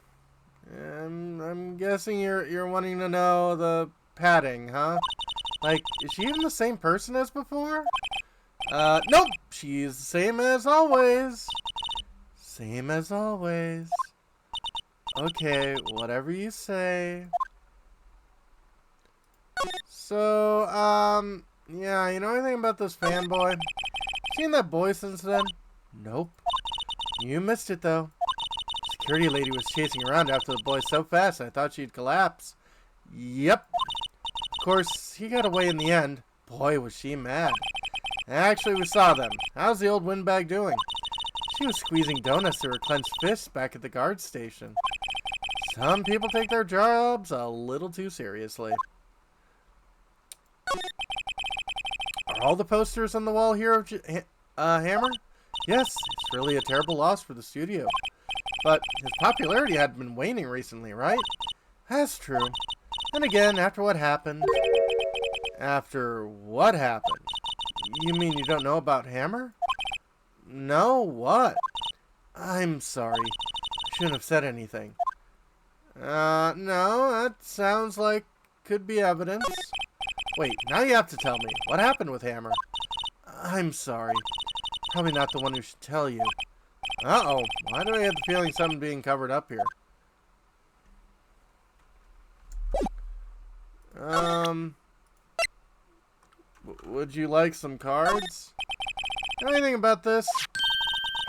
I'm guessing you're wanting to know the padding, huh? Like, is she even the same person as before? Nope. She's the same as always. Same as always. Okay, whatever you say. So, yeah, you know anything about this fanboy? Seen that boy since then? Nope. You missed it, though. Security lady was chasing around after the boy so fast I thought she'd collapse. Yep. Of course, he got away in the end. Boy, was she mad. Actually, we saw them. How's the old windbag doing? She was squeezing donuts through her clenched fists back at the guard station. Some people take their jobs a little too seriously. Are all the posters on the wall here of Hammer? Yes, it's really a terrible loss for the studio. But his popularity had been waning recently, right? That's true. And again, after what happened... After what happened? You mean you don't know about Hammer? No, what? I'm sorry. I shouldn't have said anything. No, that sounds like could be evidence. Wait, now you have to tell me. What happened with Hammer? I'm sorry. Probably not the one who should tell you. Uh-oh. Why do I have the feeling something being covered up here? Would you like some cards? Know anything about this?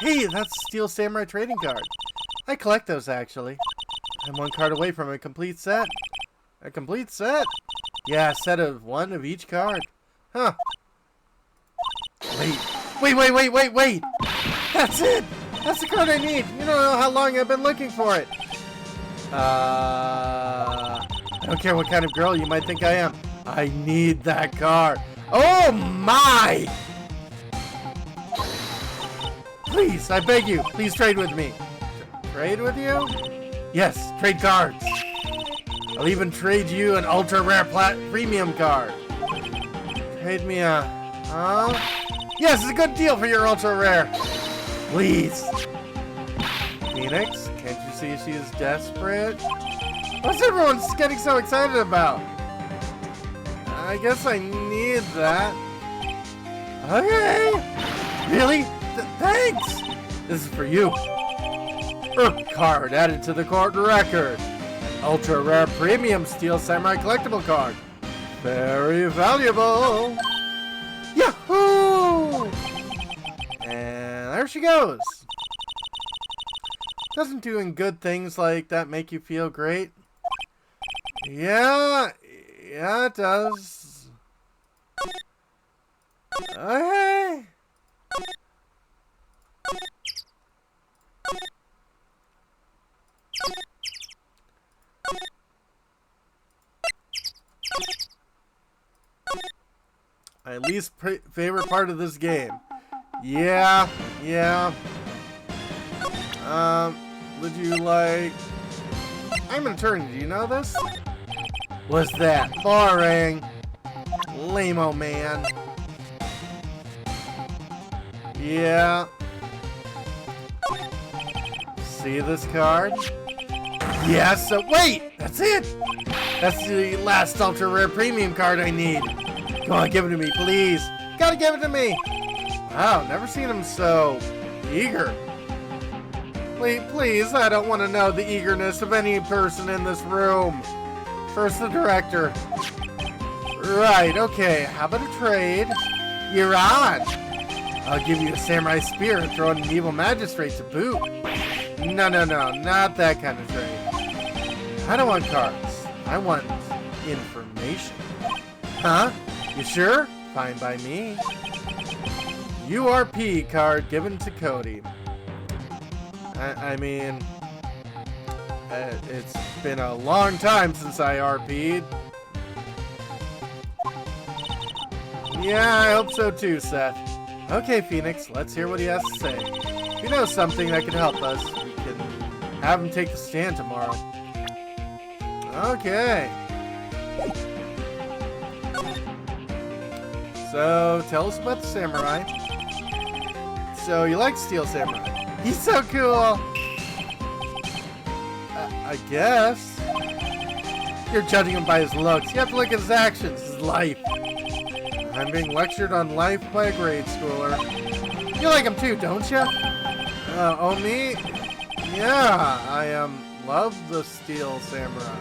Hey, that's a Steel Samurai trading card. I collect those, actually. I'm one card away from a complete set. A complete set? Yeah, a set of one of each card. Huh. Wait. That's it! That's the card I need! You don't know how long I've been looking for it. I don't care what kind of girl you might think I am. I need that card. Oh my! Please, I beg you, please trade with me. Trade with you? Yes, trade cards. I'll even trade you an ultra rare premium card. Trade me a... Yes, it's a good deal for your ultra rare. Please. Phoenix, can't you see she's desperate? What's everyone getting so excited about? I guess I need that. Okay. Really? Thanks. This is for you. Card added to the court record. Ultra rare premium Steel Samurai collectible card. Very valuable. Yahoo! And there she goes. Doesn't doing good things like that make you feel great? Yeah, it does. Okay. My least favorite part of this game. Yeah. Would you like... I'm an attorney, do you know this? What's that? Boring. Lame-o man. Yeah. See this card? Yes, wait! That's it! That's the last ultra rare premium card I need. Come on, give it to me, please. Gotta give it to me. Wow, never seen him so eager. Please, I don't want to know the eagerness of any person in this room. First the director. Right, okay, how about a trade? You're on. I'll give you a samurai spear and throw in an evil magistrate to boot. No, not that kind of trade. I don't want cards. I want information. Huh? You sure? Fine by me. URP card given to Cody. I mean, it's been a long time since I RP'd. Yeah, I hope so too, Seth. Okay, Phoenix, let's hear what he has to say. If he knows something that could help us, we can have him take the stand tomorrow. Okay. So, tell us about the samurai. So, you like Steel Samurai? He's so cool! I guess. You're judging him by his looks. You have to look at his actions, his life. I'm being lectured on life by a grade schooler. You like him too, don't you? Oh, me? Yeah, I, love the Steel Samurai.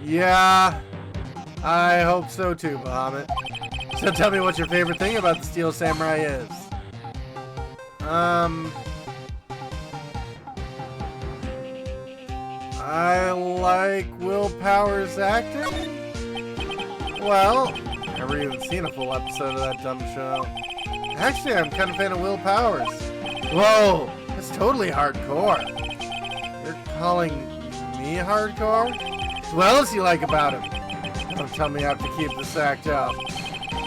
Yeah, I hope so too, Bahamut. So tell me what your favorite thing about the Steel Samurai is. I like Will Power's acting. Well, never even seen a full episode of that dumb show. Actually, I'm kind of a fan of Will Powers. Whoa, that's totally hardcore. You're calling me hardcore? What else do you like about him? Don't tell me I have to keep this act up.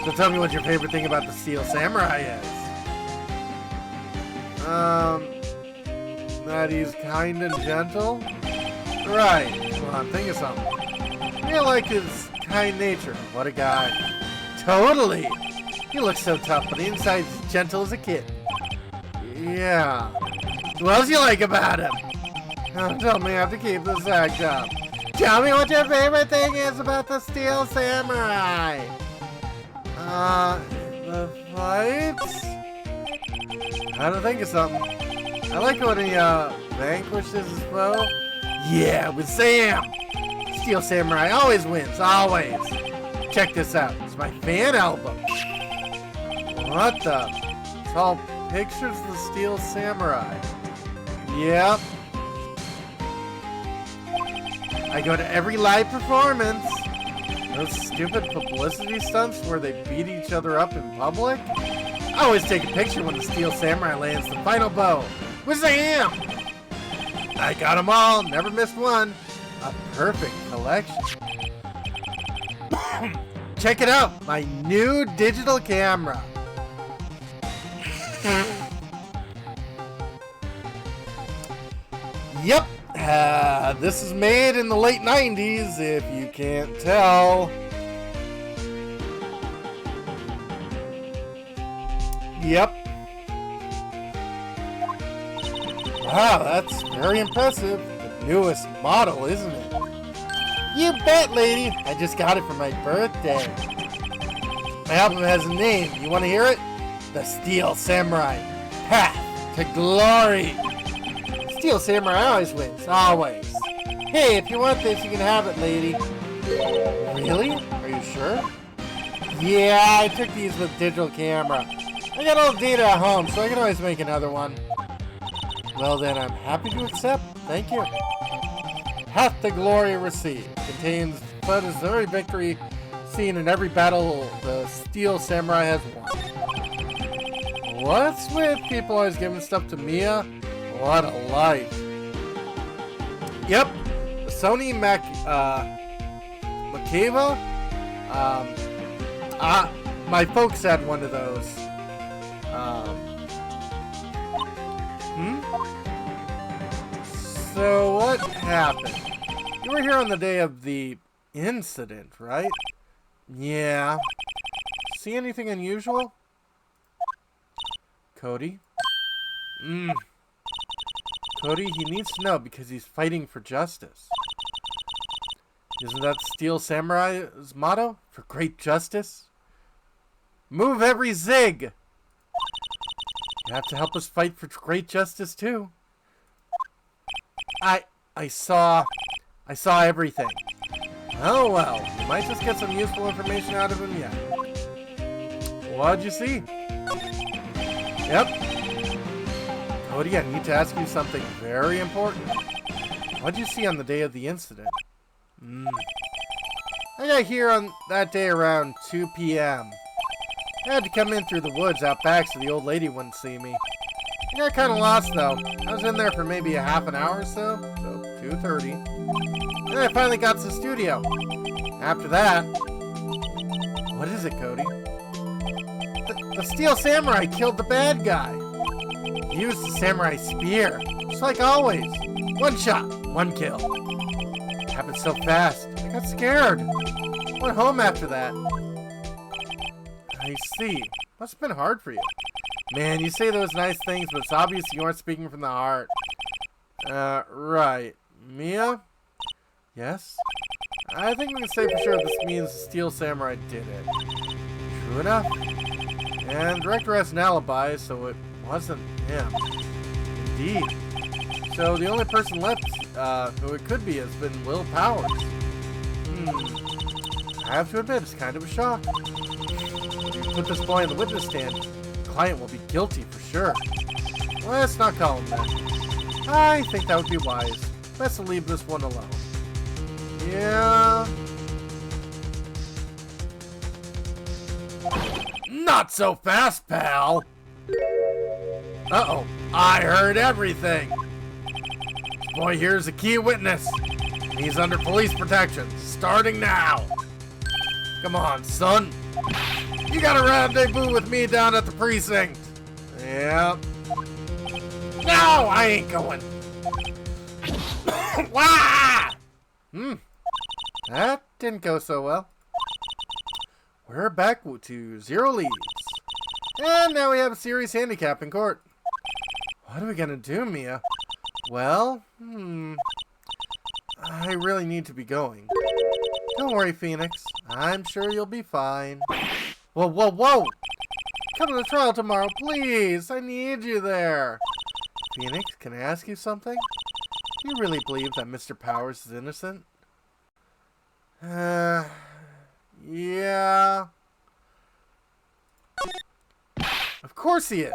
So tell me what your favorite thing about the Steel Samurai is. That he's kind and gentle? Right. Come on, think of something. I like his kind nature. What a guy. Totally. He looks so tough, but inside he's gentle as a kid. Yeah. What else do you like about him? Don't tell me I have to keep this act up. Tell me what your favorite thing is about the Steel Samurai. The fights? I had to think of something. I like when he, vanquishes his foe. Yeah, with Sam! Steel Samurai always wins, always! Check this out. It's my fan album. What the? It's all pictures of the Steel Samurai. Yep. I go to every live performance. Those stupid publicity stunts where they beat each other up in public. I always take a picture when the Steel Samurai lands the final blow. Wazam! I got them all, never missed one. A perfect collection. Check it out, my new digital camera. Yep, this is made in the late 90s, if you can't tell. Yep. Wow, that's very impressive. The newest model, isn't it? You bet, lady. I just got it for my birthday. My album has a name. You want to hear it? The Steel Samurai. Path to Glory. Steel Samurai always wins. Always. Hey, if you want this, you can have it, lady. Really? Are you sure? Yeah, I took these with digital camera. I got all the data at home, so I can always make another one. Well then, I'm happy to accept. Thank you. Path to Glory received. Contains Bud's every victory seen in every battle the Steel Samurai has won. What's with people always giving stuff to Mia? What a life. Yep. The Sony Macava. My folks had one of those. So what happened? You were here on the day of the incident, right? Yeah. See anything unusual? Cody? Cody, he needs to know because he's fighting for justice. Isn't that Steel Samurai's motto? For great justice? Move every zig! You have to help us fight for great justice too. I saw everything. Oh well, you might just get some useful information out of him yet. What'd you see? Yep. Cody, I need to ask you something very important. What'd you see on the day of the incident? I got here on that day around 2 p.m. I had to come in through the woods out back so the old lady wouldn't see me. I got kind of lost though. I was in there for maybe a half an hour or so 2:30. Then I finally got to the studio. After that... What is it, Cody? The Steel Samurai killed the bad guy. He used the samurai spear. Just like always. One shot, one kill. It happened so fast. I got scared. Went home after that. I see. Must have been hard for you. Man, you say those nice things, but it's obvious you aren't speaking from the heart. Right. Mia? Yes? I think we can say for sure this means the Steel Samurai did it. True enough. And the director has an alibi, so it wasn't him. Indeed. So the only person left who it could be has been Will Powers. I have to admit, it's kind of a shock. If you put this boy in the witness stand, the client will be guilty for sure. Let's not call him that. I think that would be wise. Best to leave this one alone. Yeah. Not so fast, pal! Uh-oh. I heard everything. This boy here is a key witness. He's under police protection. Starting now. Come on, son. You got a rendezvous with me down at the precinct. Yep. No, I ain't going. Wah! That didn't go so well. We're back to 0 leads. And now we have a serious handicap in court. What are we gonna do, Mia? Well, I really need to be going. Don't worry, Phoenix. I'm sure you'll be fine. Whoa, whoa, whoa! Come to the trial tomorrow, please! I need you there! Phoenix, can I ask you something? Do you really believe that Mr. Powers is innocent? Yeah. Of course he is!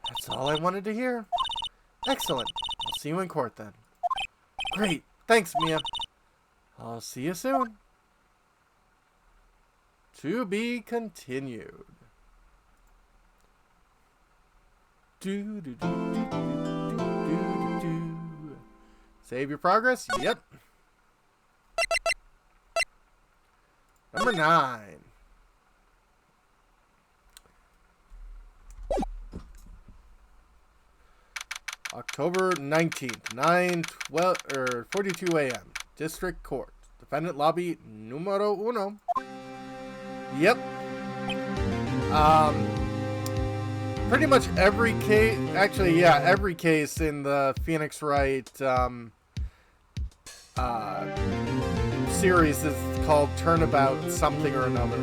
That's all I wanted to hear. Excellent. I'll see you in court then. Great. Thanks, Mia. I'll see you soon. To be continued. Save your progress? Yep. Number 9. October 19th, 42 a.m. District Court. Defendant lobby numero uno. Yep. Pretty much every case, actually, yeah, every case in the Phoenix Wright series is called Turnabout something or another.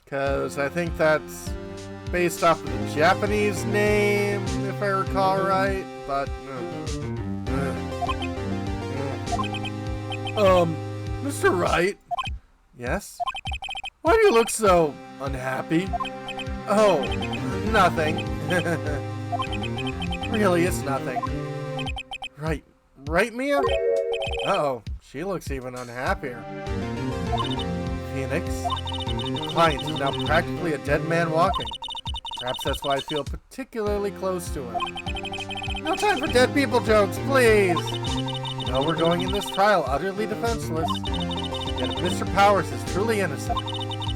Because I think that's based off of the Japanese name, if I recall right, but Mr. Wright? Yes? Why do you look so unhappy? Oh, nothing. Really, it's nothing. Right, Mia? Uh-oh, she looks even unhappier. Phoenix? The client is now practically a dead man walking. Perhaps that's why I feel particularly close to him. No time for dead people jokes, please! You know we're going in this trial utterly defenseless. Yet if Mr. Powers is truly innocent,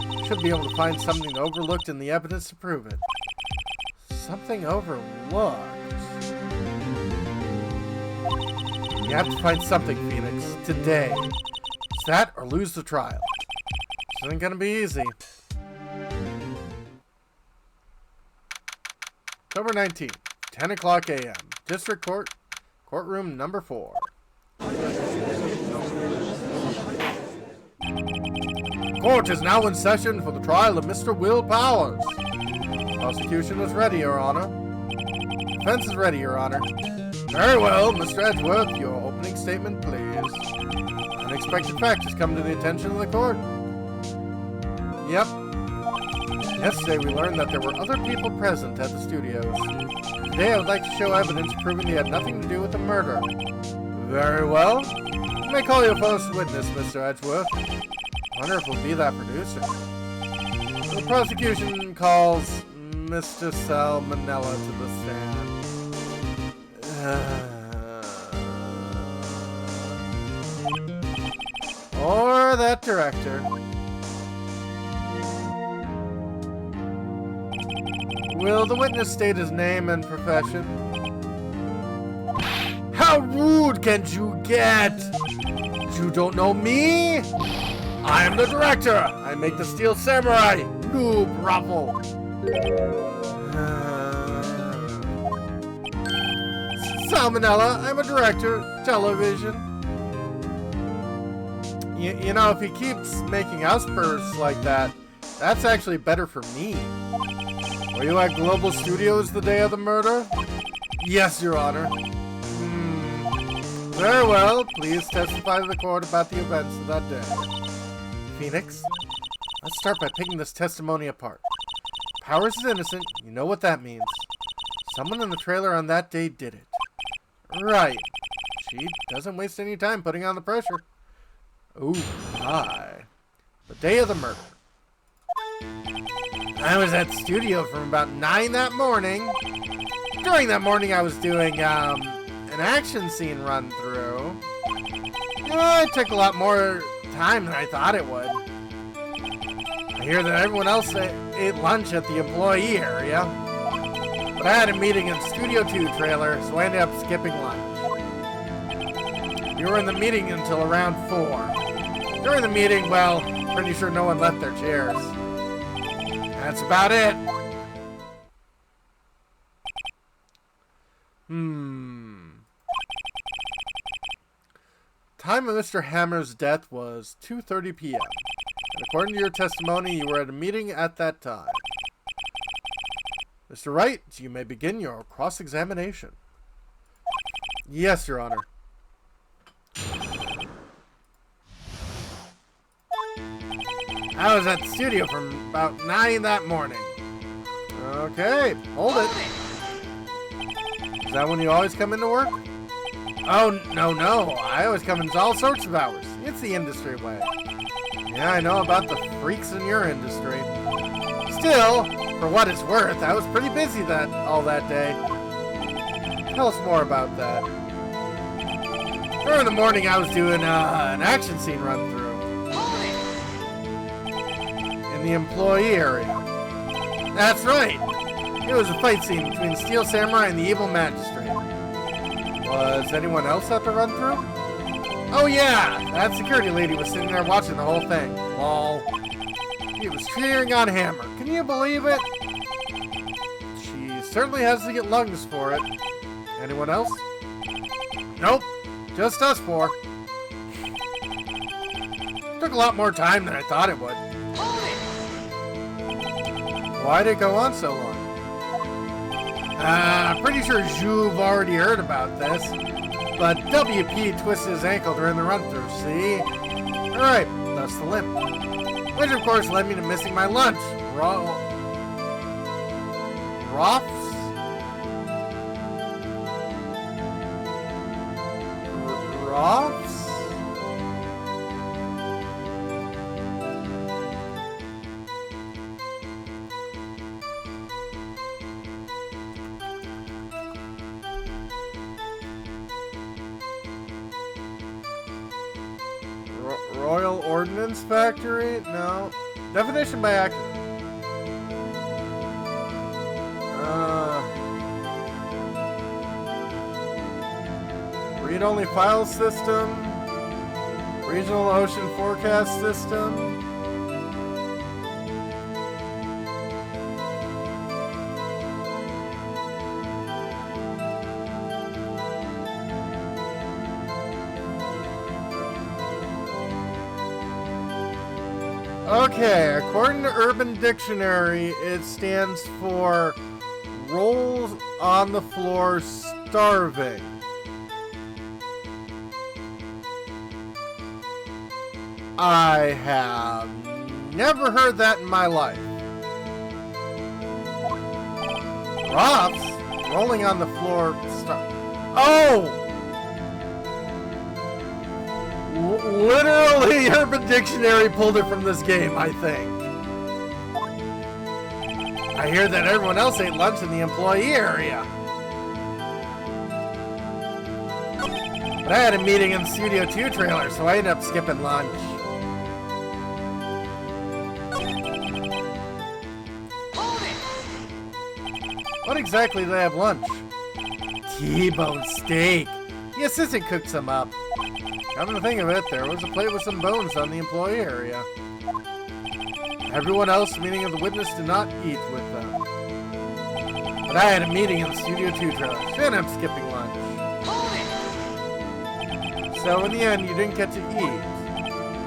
we should be able to find something overlooked in the evidence to prove it. Something overlooked? You have to find something, Phoenix, today. It's that or lose the trial. This isn't gonna be easy. October 19th, 10 o'clock a.m. District Court, courtroom number 4. Court is now in session for the trial of Mr. Will Powers. Prosecution is ready, Your Honor. Defense is ready, Your Honor. Very well, Mr. Edgeworth, your opening statement, please. Unexpected fact has come to the attention of the court. Yep. Yesterday we learned that there were other people present at the studios. Today I would like to show evidence proving they had nothing to do with the murder. Very well. You may call your first witness, Mr. Edgeworth. I wonder if we'll be that producer. The prosecution calls Mr. Salmonella to the stand. Or that director. Will the witness state his name and profession? How rude can you get? You don't know me? I am the director. I make the Steel Samurai. Noob ruffle. Salmonella, I'm a director. Television. You know, if he keeps making outbursts like that, that's actually better for me. Were you at Global Studios the day of the murder? Yes, Your Honor. Very well. Please testify to the court about the events of that day. Phoenix, let's start by picking this testimony apart. Powers is innocent. You know what that means. Someone in the trailer on that day did it. Right. She doesn't waste any time putting on the pressure. Ooh, hi. The day of the murder. I was at the studio from about 9 that morning. During that morning, I was doing an action scene run through. It took a lot more time than I thought it would. I hear that everyone else ate lunch at the employee area. But I had a meeting in Studio 2 trailer, so I ended up skipping lunch. We were in the meeting until around 4. During the meeting, well, pretty sure no one left their chairs. That's about it. time of Mr. Hammer's death was 2:30 p.m. And according to your testimony, you were at a meeting at that time. Mr. Wright, you may begin your cross-examination. Yes, Your Honor. I was at the studio from about 9 that morning. Okay, hold it. Is that when you always come into work? Oh, no. I always come in all sorts of hours. It's the industry way. Yeah, I know about the freaks in your industry. Still, for what it's worth, I was pretty busy all that day. Tell us more about that. During the morning, I was doing an action scene run-through in the employee area. That's right. It was a fight scene between the Steel Samurai and the Evil Magistrate. Was anyone else at the run-through? Oh yeah, that security lady was sitting there watching the whole thing. Lol. He was cheering on Hammer. Can you believe it? She certainly has to get lungs for it. Anyone else? Nope. Just us four. Took a lot more time than I thought it would. Why'd it go on so long? Pretty sure you've already heard about this. But WP twisted his ankle during the run-through, see? Alright, thus the limp. Which of course led me to missing my lunch. Roths? Roths? Royal Ordnance Factory? No. Definition by accident. Read-only file system. Regional ocean forecast system. Okay, according to Urban Dictionary, it stands for rolls on the floor starving. I have never heard that in my life. Roths? Rolling on the floor Oh! Literally, Urban Dictionary pulled it from this game, I think. I hear that everyone else ate lunch in the employee area. But I had a meeting in the Studio 2 trailer, so I ended up skipping lunch. What exactly did I have lunch? T-bone steak. The assistant cooked some up. Come to think of it, there was a plate with some bones on the employee area. Everyone else, meaning of the witness, did not eat with them. But I had a meeting in the Studio 2 trailer, so I ended up skipping lunch. So in the end, you didn't get to eat.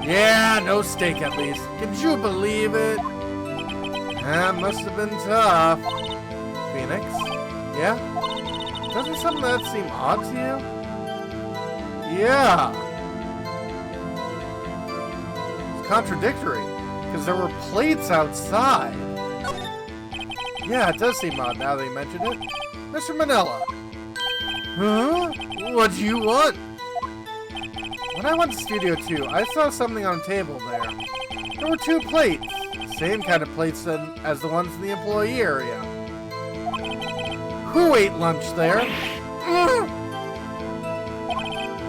Yeah, no steak at least. Could you believe it? That must have been tough. Phoenix? Yeah? Doesn't some of that seem odd to you? Yeah. It's contradictory, because there were plates outside. Yeah, it does seem odd now that you mentioned it. Mr. Manila. Huh? What do you want? When I went to Studio 2, I saw something on a table there. There were 2 plates. Same kind of plates as the ones in the employee area. Who ate lunch there?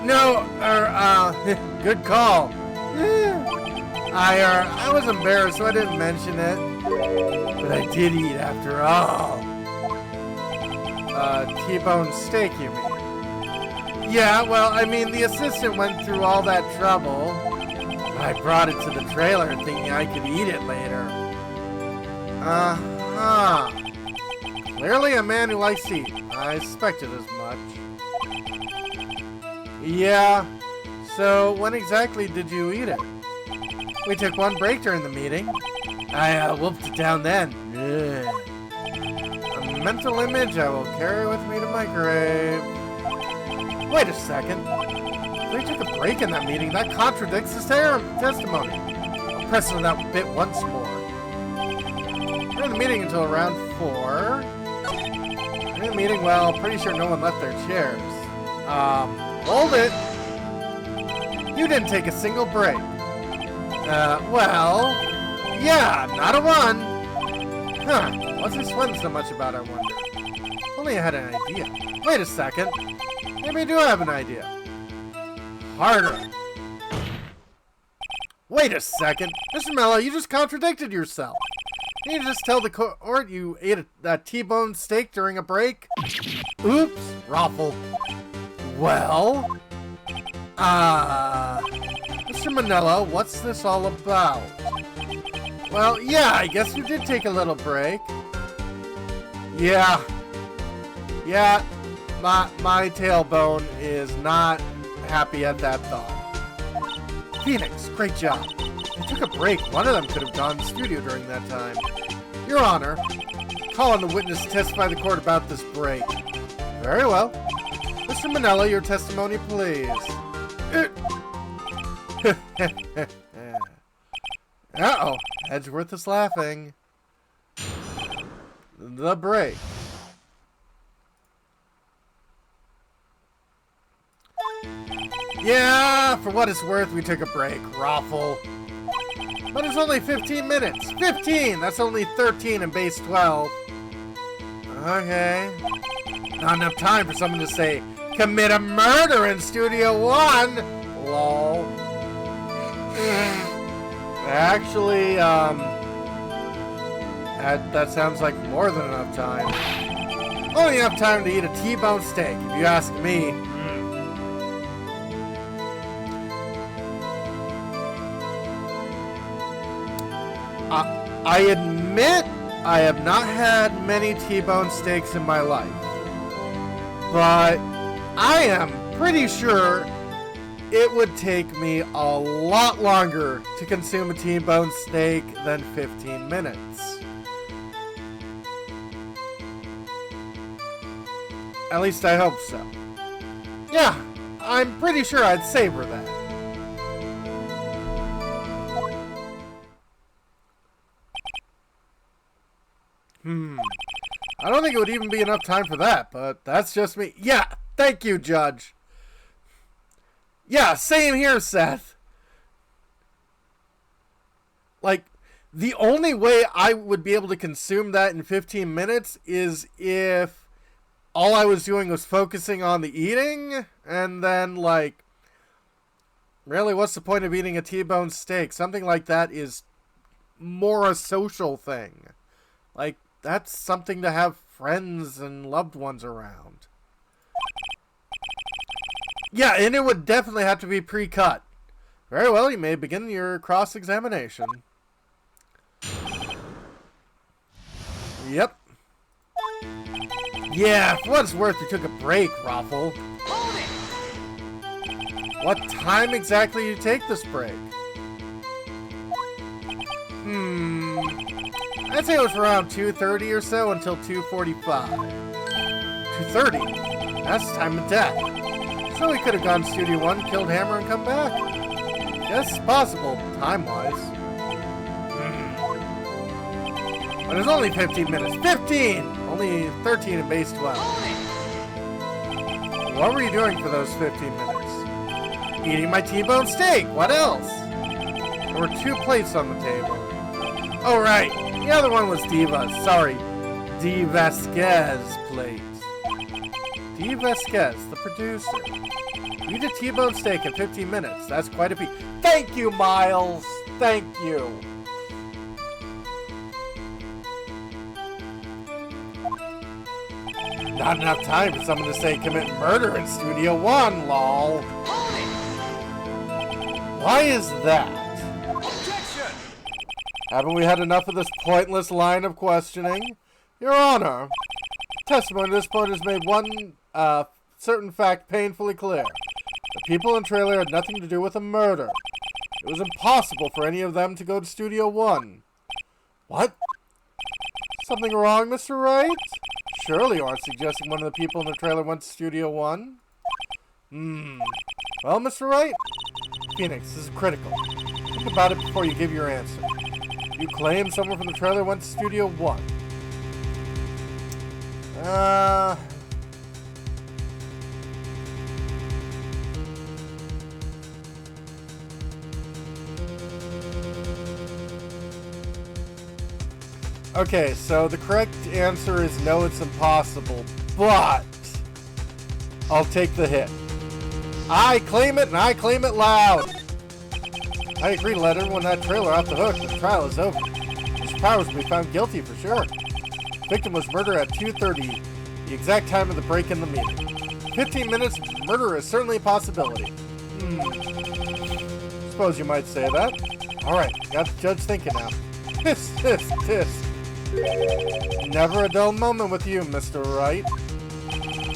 No, good call. I was embarrassed, so I didn't mention it. But I did eat after all. T-bone steak, you mean? Yeah, well, I mean, the assistant went through all that trouble. I brought it to the trailer thinking I could eat it later. Uh-huh. Clearly a man who likes to eat. I suspected as much. Yeah, So, when exactly did you eat it? We took one break during the meeting. I wolfed it down then. Ugh. A mental image I will carry with me to my grave. Wait a second. We took a break in that meeting. That contradicts his testimony. I'll press on that bit once more. We're in the meeting until around 4. In the meeting, well, pretty sure no one left their chairs. Hold it. You didn't take a single break. Well, yeah, not a one. Huh, what's he sweating so much about, I wonder? Only I had an idea. Wait a second. Maybe I do have an idea. Harder. Wait a second. Mr. Mello, you just contradicted yourself. Can you just tell the court you ate a T-bone steak during a break? Oops, Raffle. Well, Mr. Manello, what's this all about? Well, yeah, I guess you did take a little break. Yeah, my tailbone is not happy at that thought. Phoenix, great job. They took a break. One of them could have gone to the studio during that time. Your Honor, call on the witness to testify to the court about this break. Very well. Mr. Manello, your testimony, please. Uh-oh. Edgeworth is laughing. The break. Yeah, for what it's worth, we took a break, Raffle. But it's only 15 minutes. 15! That's only 13 in base 12. Okay. Not enough time for someone to say, commit a murder in Studio 1! Lol. Actually, that sounds like more than enough time. Only enough time to eat a T-bone steak, if you ask me. I admit I have not had many T-bone steaks in my life, but I am pretty sure it would take me a lot longer to consume a T-bone steak than 15 minutes. At least I hope so. Yeah, I'm pretty sure I'd savor that. I don't think it would even be enough time for that, but that's just me. Yeah, thank you, Judge. Yeah, same here, Seth. Like, the only way I would be able to consume that in 15 minutes is if all I was doing was focusing on the eating, and then, like, really, what's the point of eating a T-bone steak? Something like that is more a social thing. Like, that's something to have friends and loved ones around. Yeah, and it would definitely have to be pre-cut. Very well, you may begin your cross-examination. Yep. Yeah, for what it's worth, you took a break, Raffle. What time exactly did you take this break? I'd say it was around 2:30 or so until 2:45. 2:30? That's the time of death. So we could have gone to Studio 1, killed Hammer, and come back. Guess it's possible, time-wise. But it's only 15 minutes. 15! Only 13 in base 12. What were you doing for those 15 minutes? Eating my T-bone steak. What else? There were 2 plates on the table. Oh, right. The other one was Diva's. Sorry. D. Vasquez plate. D. Vasquez, the producer. Eat a T-bone steak in 15 minutes. That's quite a feat. Thank you, Miles. Thank you. Not enough time for someone to say commit murder in Studio 1, lol. Why is that? Objection! Haven't we had enough of this pointless line of questioning? Your Honor, testimony at this point has made one certain fact painfully clear. The people in the trailer had nothing to do with the murder. It was impossible for any of them to go to Studio 1. What? Something wrong, Mr. Wright? Surely you aren't suggesting one of the people in the trailer went to Studio 1? Well, Mr. Wright? Phoenix, this is critical. Think about it before you give your answer. You claim someone from the trailer went to Studio 1. Okay, so the correct answer is no, it's impossible, but I'll take the hit. I claim it, and I claim it loud. I agree to let everyone in that trailer off the hook. The trial is over. Mr. Powers will be found guilty for sure. The victim was murdered at 2:30, the exact time of the break in the meeting. 15 minutes, murder is certainly a possibility. Suppose you might say that. Alright, got the judge thinking now. Tisk. Never a dull moment with you, Mr. Wright.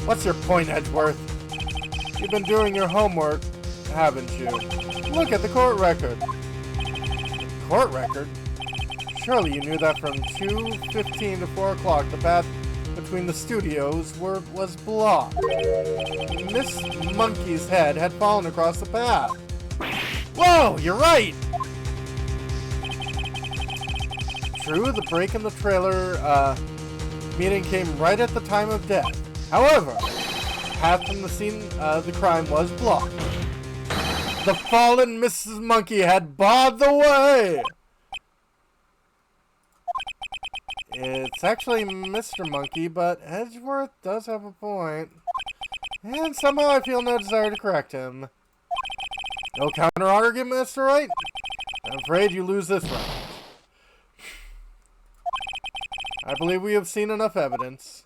What's your point, Edgeworth? You've been doing your homework, haven't you? Look at the court record. Court record? Surely you knew that from 2:15 to 4 o'clock the path between the studios was blocked. Miss Monkey's head had fallen across the path. Whoa, you're right! True, the break in the trailer meeting came right at the time of death. However, the path from the scene of the crime was blocked. The fallen Mrs. Monkey had barred the way! It's actually Mr. Monkey, but Edgeworth does have a point. And somehow I feel no desire to correct him. No counter-argument, Mr. Wright? I'm afraid you lose this round. I believe we have seen enough evidence.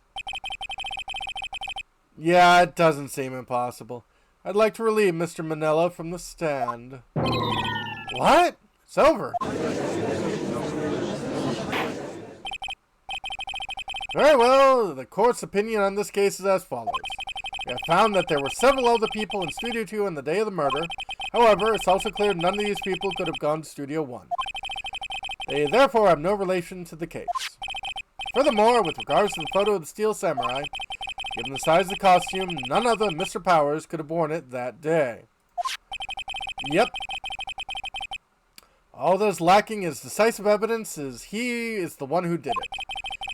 Yeah, it doesn't seem impossible. I'd like to relieve Mr. Manella from the stand. What? It's over. Very well, the court's opinion on this case is as follows. We have found that there were several other people in Studio 2 on the day of the murder. However, it's also clear none of these people could have gone to Studio 1. They therefore have no relation to the case. Furthermore, with regards to the photo of the Steel Samurai, given the size of the costume, none other than Mr. Powers could have worn it that day. Yep. All that is lacking is decisive evidence as he is the one who did it.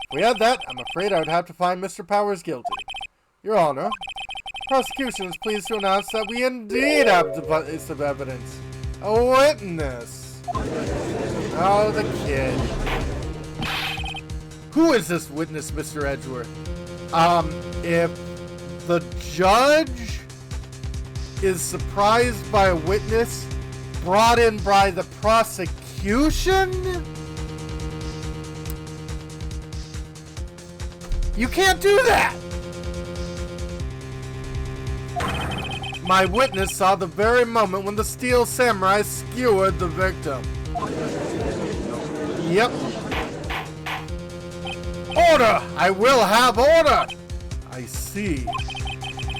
If we had that, I'm afraid I would have to find Mr. Powers guilty. Your Honor, prosecution is pleased to announce that we indeed have decisive evidence. A witness. Oh, the kid. Who is this witness, Mr. Edgeworth? If the judge is surprised by a witness brought in by the prosecution, you can't do that! My witness saw the very moment when the Steel Samurai skewered the victim. Yep. Order! I will have order! I see.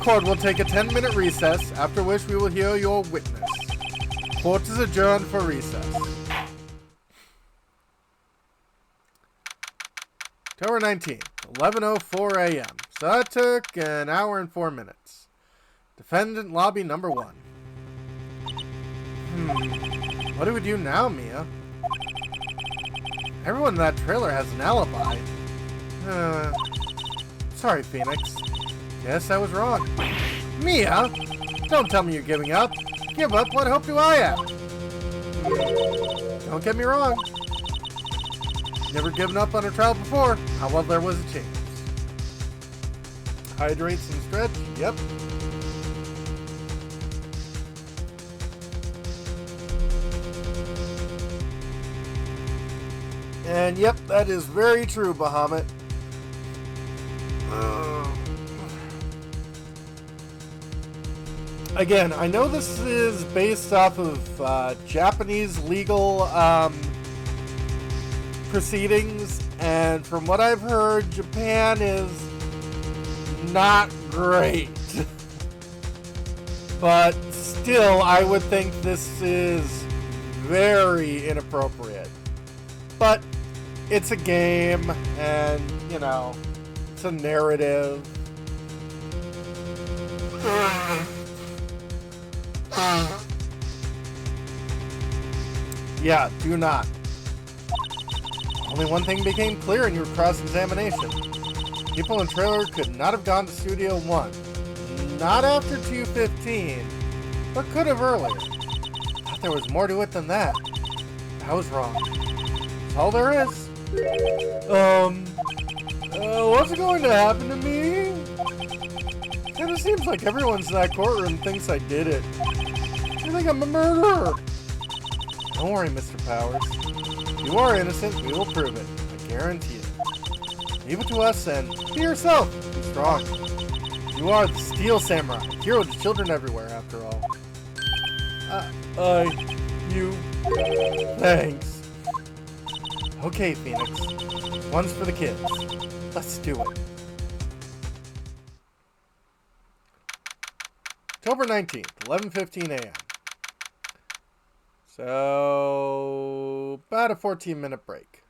Court will take a 10-minute recess, after which we will hear your witness. Court is adjourned for recess. October 19th, 11:04 a.m. So that took an hour and 4 minutes. Defendant lobby number 1. What do we do now, Mia? Everyone in that trailer has an alibi. Sorry, Phoenix. Guess I was wrong. Mia? Don't tell me you're giving up. Give up? What hope do I have? Don't get me wrong. Never given up on a trial before. How well there was a chance. Hydrates and stretch? Yep. And yep, that is very true, Bahamut. Again, I know this is based off of Japanese legal proceedings, and from what I've heard, Japan is not great. But Still, I would think this is very inappropriate. But it's a game, and, you know, it's a narrative. Yeah, do not. Only one thing became clear in your cross-examination. People in trailer could not have gone to Studio 1. Not after 2:15, but could have earlier. Thought there was more to it than that. I was wrong. That's all there is. What's going to happen to me? Kinda seems like everyone's in that courtroom thinks I did it. They think I'm a murderer. Don't worry, Mr. Powers. If you are innocent, we will prove it. I guarantee it. Leave it to us and be yourself. Be strong. You are the Steel Samurai, hero to children everywhere, after all. Thanks. Okay, Phoenix. One's for the kids. Let's do it. October 19th, 11:15 a.m. So, about a 14-minute break.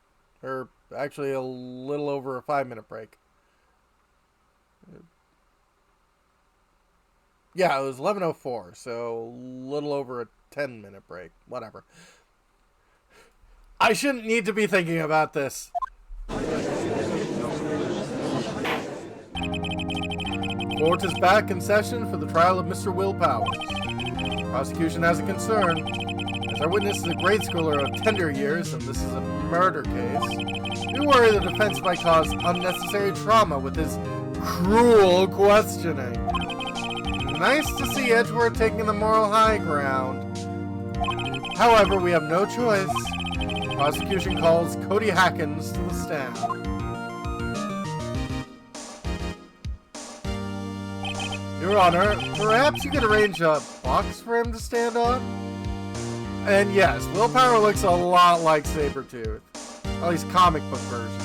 Or, actually, a little over a 5-minute break. Yeah, it was 11:04, so a little over a 10-minute break. Whatever. I shouldn't need to be thinking about this. Court is back in session for the trial of Mr. Will Powers. The prosecution has a concern. As our witness is a grade schooler of tender years, and this is a murder case, we worry the defense might cause unnecessary trauma with his cruel questioning. Nice to see Edgeworth taking the moral high ground. However, we have no choice. The prosecution calls Cody Hackins to the stand. Your Honor, perhaps you could arrange a box for him to stand on? And yes, Willpower looks a lot like Sabretooth. At least comic book version.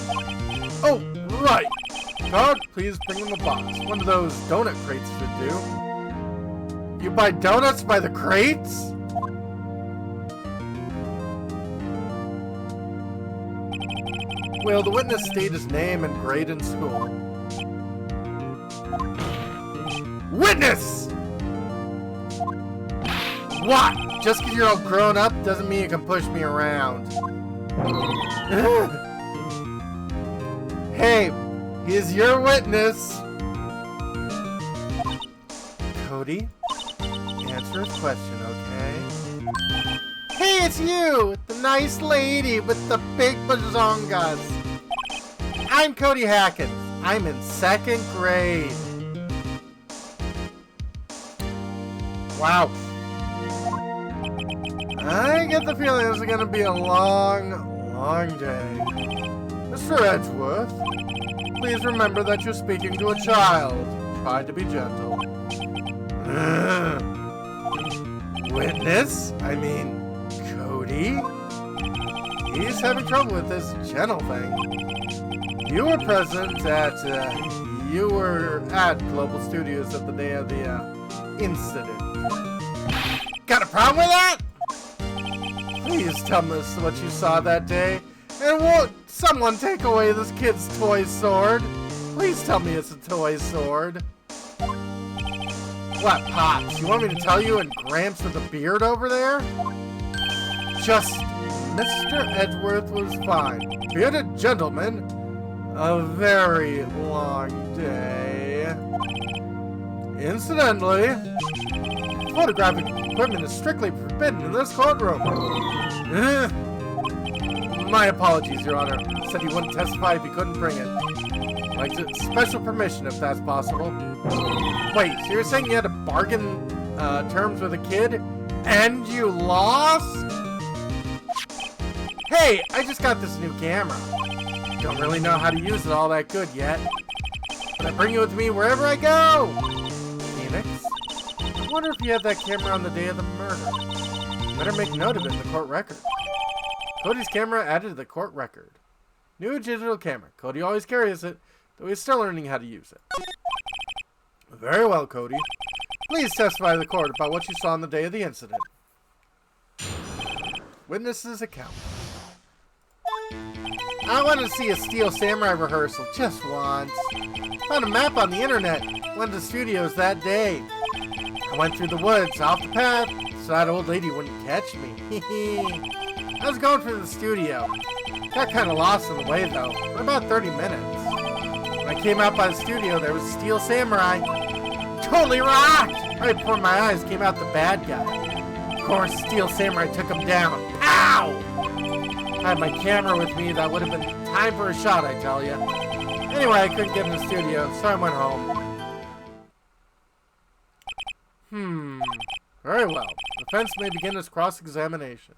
Oh, right! God, please bring him a box. One of those donut crates should do. You buy donuts by the crates? Will the witness state his name and grade in school? Witness! What? Just because you're all grown up doesn't mean you can push me around. Hey, he's your witness. Cody, answer his question, okay? Hey, it's you! The nice lady with the big bazongas. I'm Cody Hackins. I'm in 2nd grade. Wow. I get the feeling this is going to be a long, long day. Mr. Edgeworth, please remember that you're speaking to a child. Try to be gentle. Witness? I mean, Cody? He's having trouble with this gentle thing. You were present at, you were at Global Studios at the day of the, incident. Got a problem with that? Please tell us what you saw that day. And won't someone take away this kid's toy sword? Please tell me it's a toy sword. What, Pops? You want me to tell you and Gramps with a beard over there? Just, Mr. Edgeworth was fine. Bearded gentleman. A very long day. Incidentally, photographic equipment is strictly forbidden in this courtroom. My apologies, Your Honor. Said he wouldn't testify if he couldn't bring it. Like special permission if that's possible. Wait, so you're saying you had to bargain terms with a kid and you lost? Hey, I just got this new camera. Don't really know how to use it all that good yet. But I bring it with me wherever I go. Phoenix, I wonder if you had that camera on the day of the murder. Better make note of it in the court record. Cody's camera added to the court record. New digital camera. Cody always carries it, though he's still learning how to use it. Very well, Cody. Please testify to the court about what you saw on the day of the incident. Witness's account. I wanted to see a Steel Samurai rehearsal just once. Found a map on the internet. Went to the studios that day. I went through the woods, off the path, so that old lady wouldn't catch me. I was going for the studio. Got kind of lost on the way though, for about 30 minutes. When I came out by the studio, there was a Steel Samurai. Totally rocked! Right before my eyes came out the bad guy. Of course, Steel Samurai took him down. Pow! I had my camera with me. That would have been time for a shot, I tell you. Anyway, I couldn't get in the studio, so I went home. Very well. The defense may begin its cross-examination.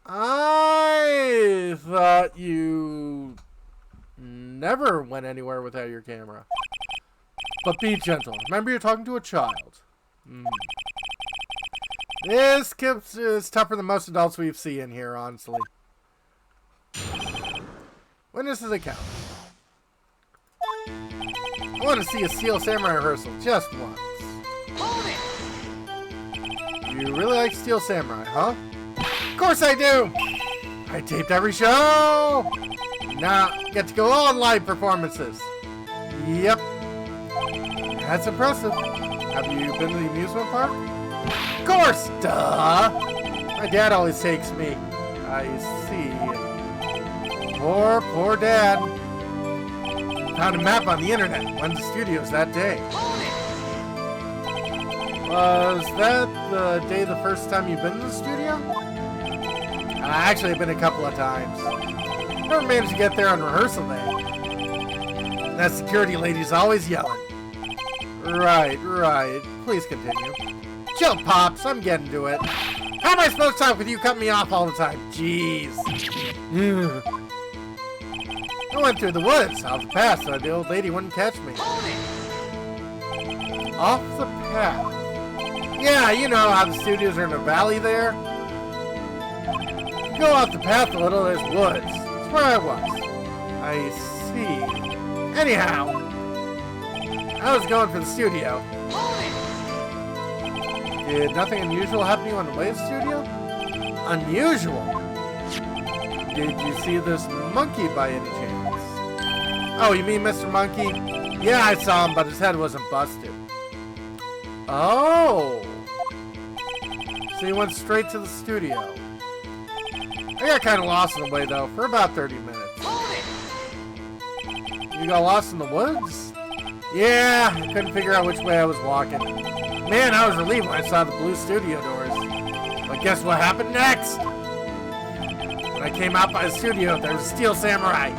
I thought you never went anywhere without your camera. But be gentle. Remember, you're talking to a child. This is tougher than most adults we've seen in here, honestly. Witness's account. I want to see a Steel Samurai rehearsal just once. You really like Steel Samurai, huh? Of course I do! I taped every show! Now, get to go on live performances. Yep. That's impressive. Have you been to the amusement park? Of course, duh! My dad always takes me. I see. Poor dad. Found a map on the internet. Went to studios that day. Was that the day the first time you've been to the studio? Actually, I've been a couple of times. Never managed to get there on rehearsal day. That security lady's always yelling. Right. Please continue. Chill, Pops. I'm getting to it. How am I supposed to talk with you cutting me off all the time? Jeez. I went through the woods, off the path, so the old lady wouldn't catch me. Off the path? Yeah, you know how the studios are in a valley there? You go off the path a little, there's woods. That's where I was. I see. Anyhow, I was going for the studio. Did nothing unusual happen to you on the way to the studio? Unusual? Did you see this monkey by any chance? Oh, you mean Mr. Monkey? Yeah, I saw him, but his head wasn't busted. Oh! So you went straight to the studio. I got kind of lost on the way, though, for about 30 minutes. You got lost in the woods? Yeah, I couldn't figure out which way I was walking. Man, I was relieved when I saw the blue studio doors. But guess what happened next? When I came out by the studio, there was a Steel Samurai.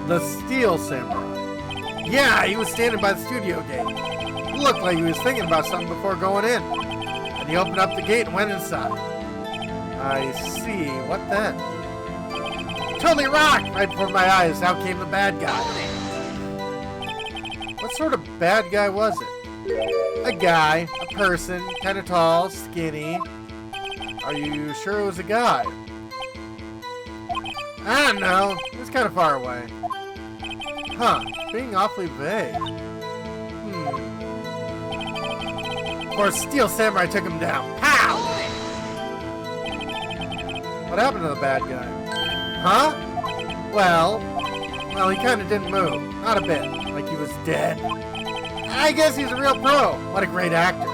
The Steel Samurai? Yeah, he was standing by the studio gate. It looked like he was thinking about something before going in. And he opened up the gate and went inside. I see. What then? Totally rocked! Right before my eyes, out came the bad guy. What sort of bad guy was it? A guy, a person, kind of tall, skinny. Are you sure it was a guy? I don't know. It was kind of far away. Huh. Being awfully vague. Of course, Steel Samurai took him down. Pow! What happened to the bad guy? Huh? Well, he kind of didn't move. Not a bit. Like he was dead. I guess he's a real pro. What a great actor.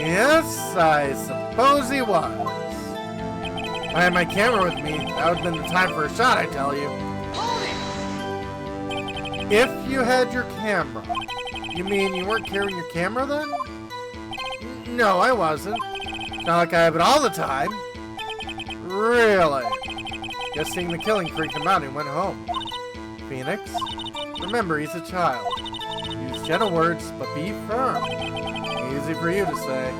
Yes, I suppose he was. If I had my camera with me, that would have been the time for a shot, I tell you. If you had your camera. You mean you weren't carrying your camera then? No, I wasn't. Not like I have it all the time. Really? Guess seeing the killing freaked him out and he went home. Phoenix? Remember, he's a child. Use gentle words, but be firm. Easy for you to say.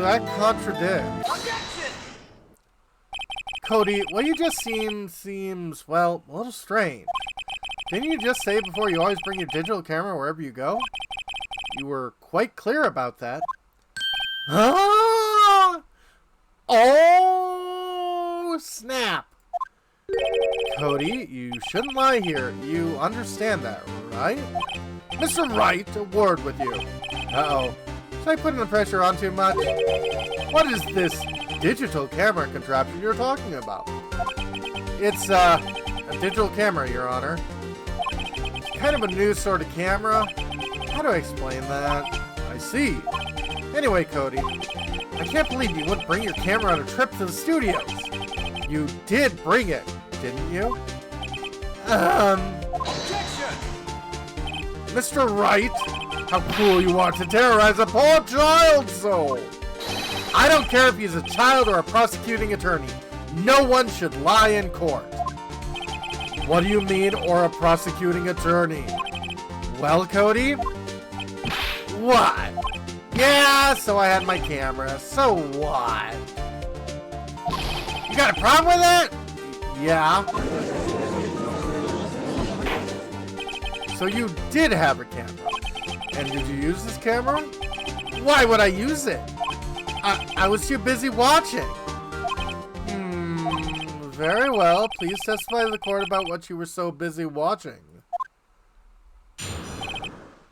That contradicts. Objection! Cody, what you just seen seems, well, a little strange. Didn't you just say before you always bring your digital camera wherever you go? You were quite clear about that. Ah! Oh, snap! Cody, you shouldn't lie here. You understand that, right? Mr. Wright, a word with you. Uh-oh. Should I put the pressure on too much? What is this digital camera contraption you're talking about? It's, a digital camera, Your Honor. It's kind of a new sort of camera. How do I explain that? I see. Anyway, Cody, I can't believe you wouldn't bring your camera on a trip to the studios. You did bring it, didn't you? Objection! Mr. Wright, how cruel you are to terrorize a poor child's soul. I don't care if he's a child or a prosecuting attorney. No one should lie in court. What do you mean, or a prosecuting attorney? Well, Cody? What? Yeah, so I had my camera. So what? You got a problem with that? Yeah. So you did have a camera. And did you use this camera? Why would I use it? I was too busy watching. Very well. Please testify to the court about what you were so busy watching.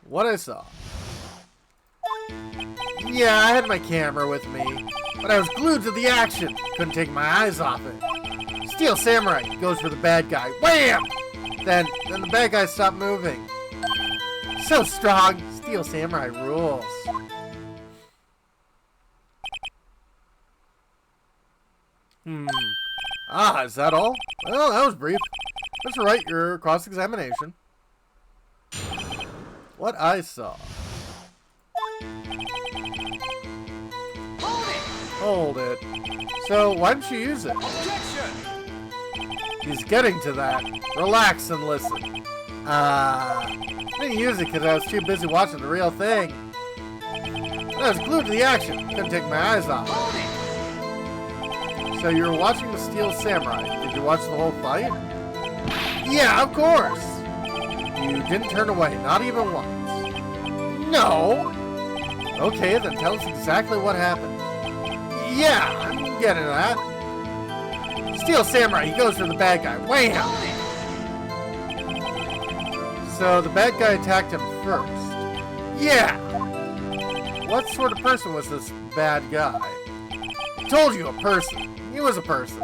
What I saw. Yeah, I had my camera with me, but I was glued to the action. Couldn't take my eyes off it. Steel Samurai goes for the bad guy. Wham! Then the bad guy stopped moving. So strong. Steel Samurai rules. Ah, is that all? Well, that was brief. Mr. Wright, your cross-examination. What I saw. Hold it. So, why didn't you use it? Objection! He's getting to that. Relax and listen. I didn't use it because I was too busy watching the real thing. I was glued to the action. Couldn't take my eyes off it. So you were watching the Steel Samurai. Did you watch the whole fight? Yeah, of course. You didn't turn away, not even once. No. Okay, then tell us exactly what happened. Yeah, I'm getting that. Steel Samurai, he goes for the bad guy. Wham! So the bad guy attacked him first. Yeah. What sort of person was this bad guy? I told you, a person. He was a person.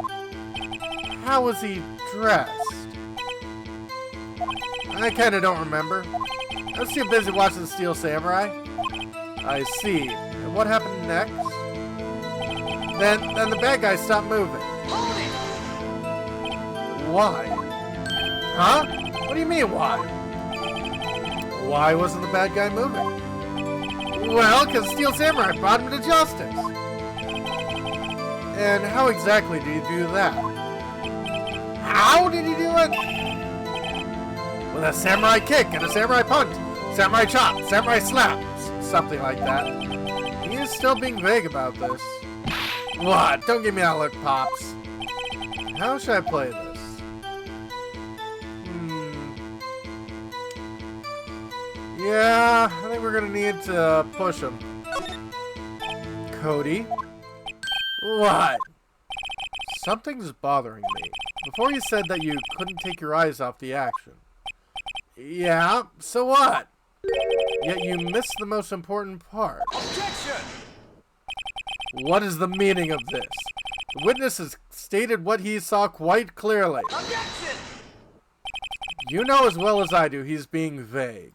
How was he dressed? I kinda don't remember. I was too busy watching the Steel Samurai. I see. And what happened next? Then the bad guy stopped moving. Why? Huh? What do you mean, why? Why wasn't the bad guy moving? Well, because Steel Samurai brought him to justice. And how exactly do you do that? How did he do it? With a samurai kick and a samurai punch, samurai chop, samurai slap, something like that. He is still being vague about this. What? Don't give me that look, Pops. How should I play this? Yeah, I think we're gonna need to push him. Cody? What? Something's bothering me. Before you said that you couldn't take your eyes off the action. Yeah, so what? Yet you missed the most important part. Objection! What is the meaning of this? The witness has stated what he saw quite clearly. Objection! You know as well as I do he's being vague.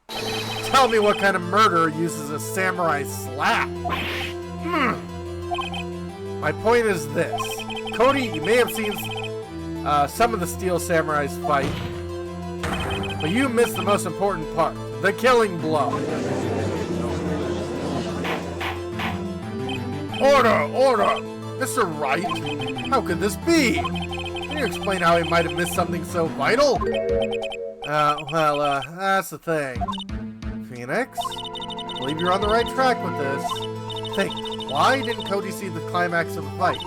Tell me what kind of murderer uses a samurai slap. My point is this. Cody, you may have seen some of the Steel Samurai's fight, but you missed the most important part, the killing blow. Order! Order! Mr. Wright, how could this be? Can you explain how he might have missed something so vital? That's the thing. Phoenix, I believe you're on the right track with this. Think, why didn't Cody see the climax of the fight?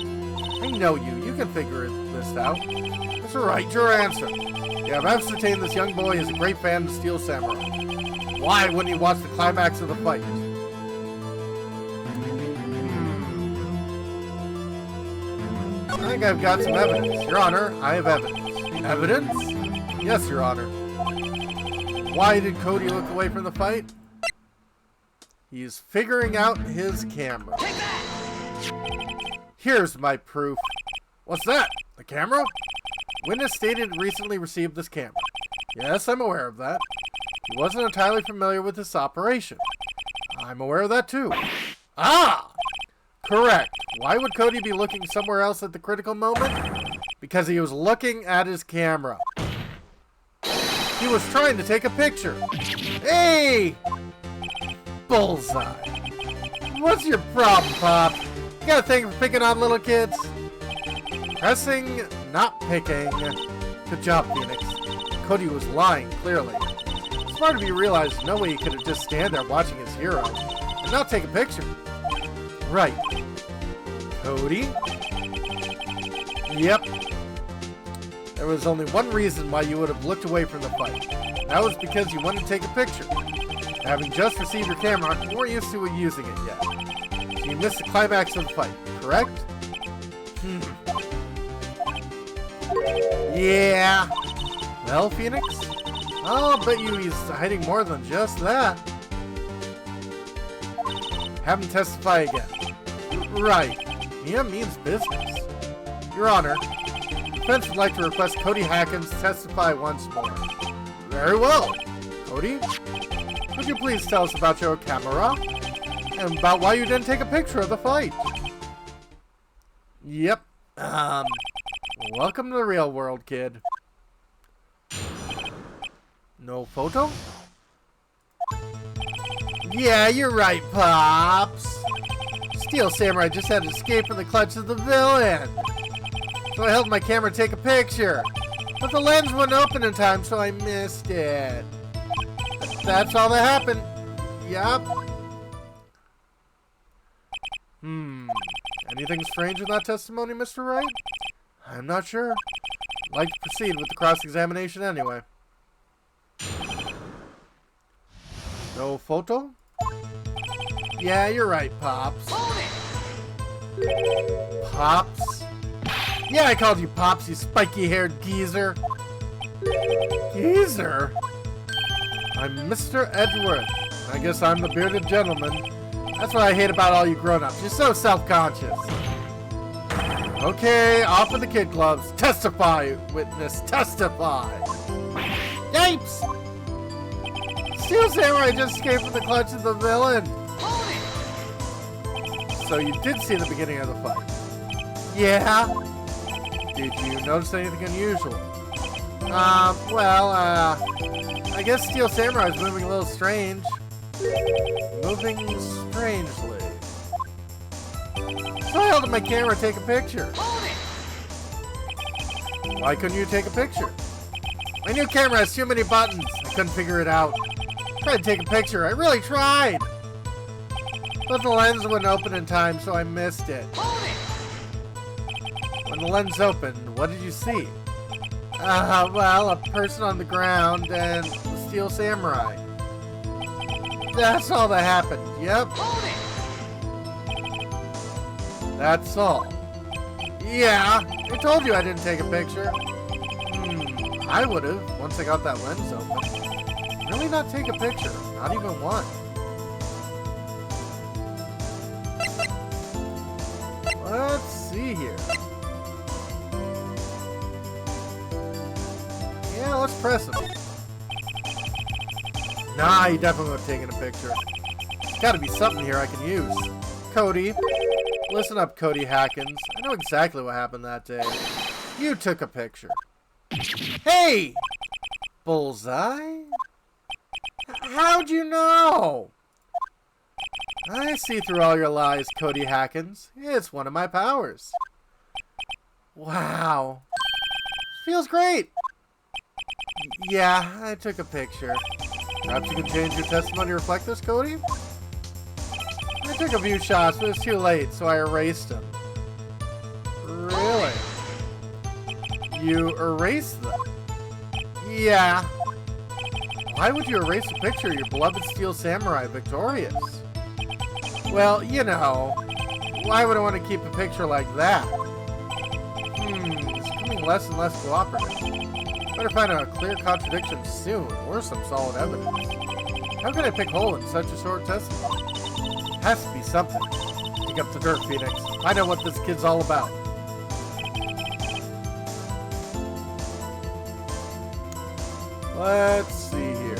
I know you. You can figure this out. Mr. Wright, your answer. You have ascertained this young boy is a great fan of Steel Samurai. Why wouldn't he watch the climax of the fight? I think I've got some evidence. Your Honor, I have evidence. Evidence? Yes, Your Honor. Why did Cody look away from the fight? He's figuring out his camera. Take that! Here's my proof. What's that? The camera? Witness stated recently received this camera. Yes, I'm aware of that. He wasn't entirely familiar with this operation. I'm aware of that too. Ah! Correct. Why would Cody be looking somewhere else at the critical moment? Because he was looking at his camera. He was trying to take a picture. Hey! Bullseye. What's your problem, Pop? You got a thing for picking on little kids? Pressing, not picking. Good job, Phoenix. Cody was lying, clearly. Smart of you realized no way he could have just stand there watching his hero and not take a picture. Right. Cody? Yep. There was only one reason why you would have looked away from the fight. That was because you wanted to take a picture. Having just received your camera, you weren't used to using it yet. So you missed the climax of the fight, correct? Yeah. Well, Phoenix? I'll bet you he's hiding more than just that. Have him testify again. Right. Yeah, means business. Your Honor, the defense would like to request Cody Hackins testify once more. Very well. Cody, could you please tell us about your camera? And about why you didn't take a picture of the fight? Yep. Welcome to the real world, kid. No photo? Yeah, you're right, Pops. Steel Samurai just had to escape from the clutch of the villain. So I held my camera to take a picture. But the lens wouldn't open in time, so I missed it. That's all that happened. Yup. Anything strange in that testimony, Mr. Wright? I'm not sure. I'd like to proceed with the cross-examination anyway. No photo? Yeah, you're right, Pops. Pops? Yeah, I called you Pops, you spiky-haired geezer. Geezer? I'm Mr. Edgeworth. I guess I'm the bearded gentleman. That's what I hate about all you grown-ups. You're so self-conscious. Okay, off with the kid gloves. Testify, witness, testify. Yipes! Steel Samurai just escaped from the clutch of the villain. So you did see the beginning of the fight? Yeah. Did you notice anything unusual? I guess Steel Samurai is moving a little strange. Moving strangely. So I held up my camera to take a picture. Why couldn't you take a picture? My new camera has too many buttons. I couldn't figure it out. Tried to take a picture. I really tried. But the lens wouldn't open in time, so I missed it. When the lens opened, what did you see? A person on the ground and the Steel Samurai. That's all that happened. Yep. That's all. Yeah, I told you I didn't take a picture. I would have, once I got that lens open. Really not take a picture, not even one. Let's see here. Yeah, let's press him. Nah, he definitely would have taken a picture. Gotta be something here I can use. Cody. Listen up, Cody Hackins. I know exactly what happened that day. You took a picture. Hey! Bullseye? How'd you know? I see through all your lies, Cody Hackins. It's one of my powers. Wow. Feels great. Yeah, I took a picture. Perhaps you can change your testimony to reflect this, Cody? I took a few shots, but it was too late, so I erased them. You erased them. Yeah. Why would you erase a picture of your beloved Steel Samurai victorious? Well, you know, why would I want to keep a picture like that? It's becoming less and less cooperative. Better find out a clear contradiction soon, or some solid evidence. How can I pick hole in such a short testimony? Has to be something. Pick up the dirt, Phoenix. Find out what this kid's all about. Let's see here.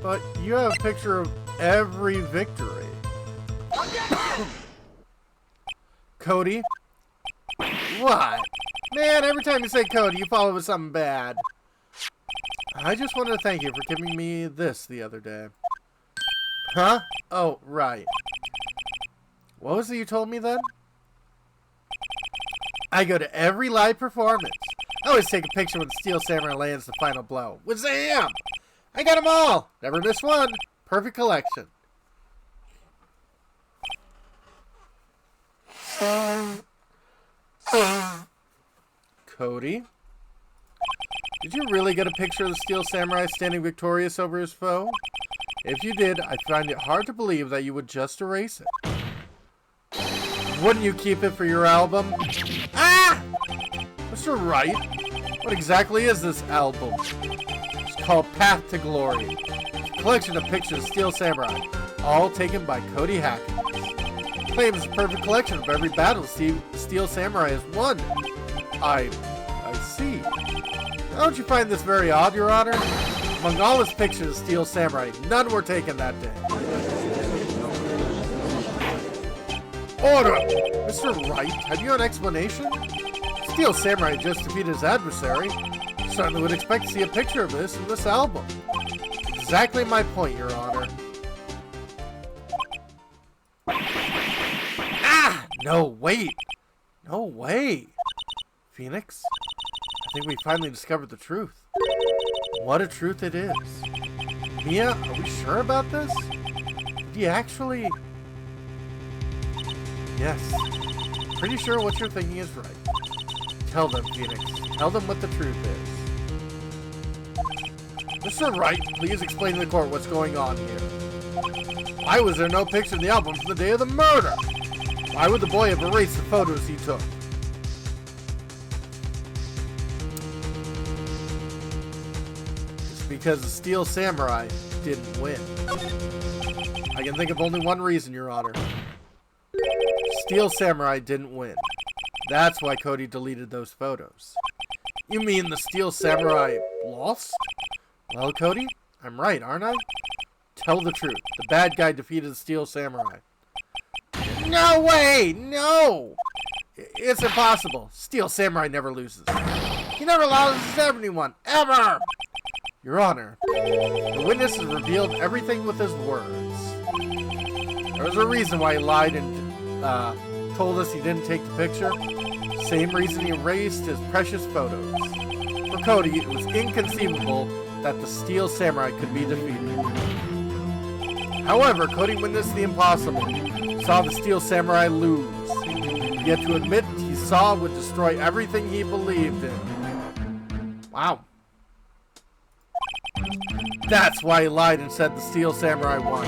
But you have a picture of every victory. Cody? What? Man, every time you say Cody, you follow with something bad. I just wanted to thank you for giving me this the other day. Huh? Oh, right. What was it you told me then? I go to every live performance. I always take a picture when Steel Samurai lands the final blow. With Zam! I got them all! Never miss one. Perfect collection. Cody? Did you really get a picture of the Steel Samurai standing victorious over his foe? If you did, I find it hard to believe that you would just erase it. Wouldn't you keep it for your album? Ah! Mr. Wright, what exactly is this album? It's called Path to Glory. It's a collection of pictures of Steel Samurai, all taken by Cody Hackett. It claims a perfect collection of every battle Steel Samurai has won. I see. Don't you find this very odd, Your Honor? Among all his pictures of Steel Samurai, none were taken that day. Order! Mr. Wright, have you an explanation? Steel Samurai just defeated his adversary. Certainly would expect to see a picture of this in this album. Exactly my point, Your Honor. Ah! No, wait! No way! Phoenix, I think we finally discovered the truth. What a truth it is. Mia, are we sure about this? Did he actually... Yes. Pretty sure what you're thinking is right. Tell them, Phoenix. Tell them what the truth is. Mr. Wright, please explain to the court what's going on here. Why was there no picture in the album from the day of the murder? Why would the boy have erased the photos he took? It's because the Steel Samurai didn't win. I can think of only one reason, Your Honor. Steel Samurai didn't win. That's why Cody deleted those photos. You mean the Steel Samurai lost? Well, Cody, I'm right, aren't I? Tell the truth. The bad guy defeated the Steel Samurai. No way! No! It's impossible. Steel Samurai never loses. He never loses to anyone. Ever! Your Honor, the witness has revealed everything with his words. There was a reason why he lied and told us he didn't take the picture. Same reason he erased his precious photos. For Cody, it was inconceivable that the Steel Samurai could be defeated. However, Cody witnessed the impossible. Saw the Steel Samurai lose. Yet to admit he saw would destroy everything he believed in. Wow. That's why he lied and said the Steel Samurai won.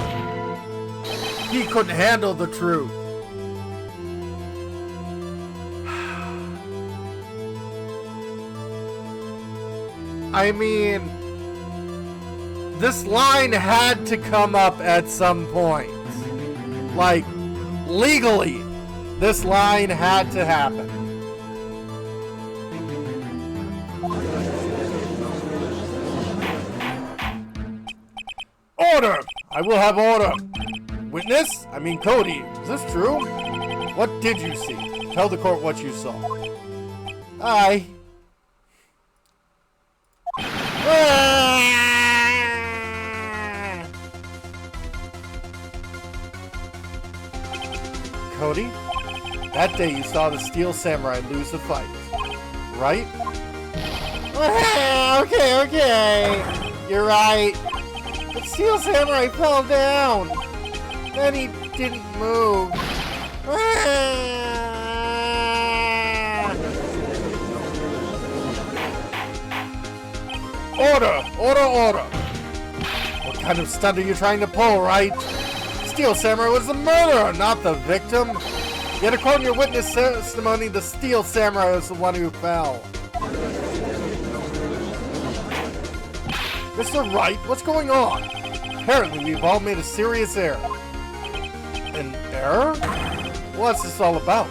He couldn't handle the truth. I mean, this line had to come up at some point. Like, legally, this line had to happen. Order! I will have order. Witness? I mean Cody. Is this true? What did you see? Tell the court what you saw. Aye. Cody, that day you saw the Steel Samurai lose the fight, right? Okay. You're right. The Steel Samurai fell down. Then he didn't move. Order! What kind of stunt are you trying to pull, Wright? Steel Samurai was the murderer, not the victim. Yet according to your witness testimony, the Steel Samurai was the one who fell. Mr. Wright, what's going on? Apparently we've all made a serious error. An error? What's this all about?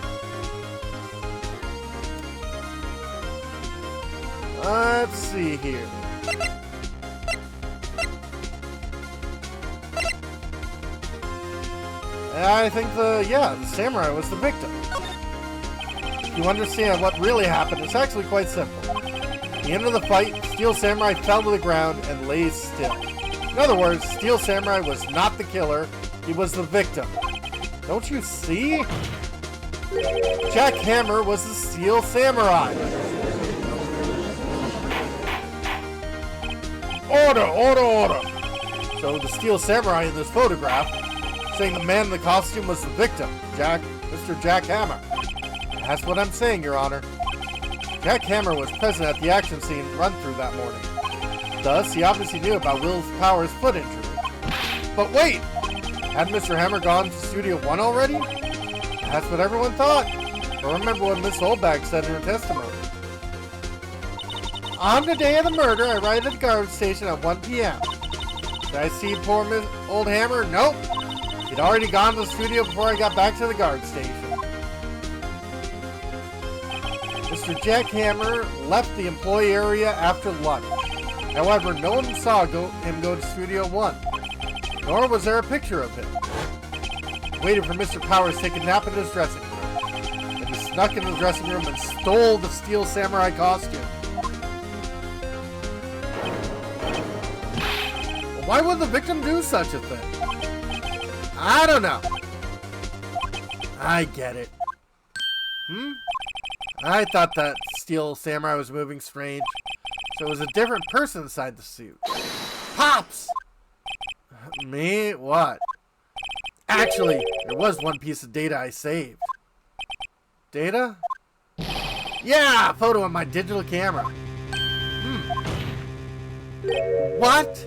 Let's see here. I think the samurai was the victim. If you understand what really happened, it's actually quite simple. At the end of the fight, Steel Samurai fell to the ground and lay still. In other words, Steel Samurai was not the killer, he was the victim. Don't you see? Jack Hammer was the Steel Samurai. Order! So the Steel Samurai in this photograph, saying the man in the costume was the victim, Mr. Jack Hammer. That's what I'm saying, Your Honor. Jack Hammer was present at the action scene run-through that morning. Thus, he obviously knew about Will Power's foot injury. But wait! Hadn't Mr. Hammer gone to Studio 1 already? That's what everyone thought. But remember what Miss Oldbag said in her testimony. On the day of the murder, I arrived at the guard station at 1 p.m. Did I see poor Miss Old Hammer? Nope. He'd already gone to the studio before I got back to the guard station. Mr. Jack Hammer left the employee area after lunch. However, no one saw him go to Studio 1. Nor was there a picture of him. Waited for Mr. Powers to take a nap in his dressing room. Then he snuck in the dressing room and stole the Steel Samurai costume. Well, why would the victim do such a thing? I don't know. I get it. I thought that Steel Samurai was moving strange. So it was a different person inside the suit. Pops! Me? What? Actually, there was one piece of data I saved. Data? Yeah! A photo on my digital camera. What?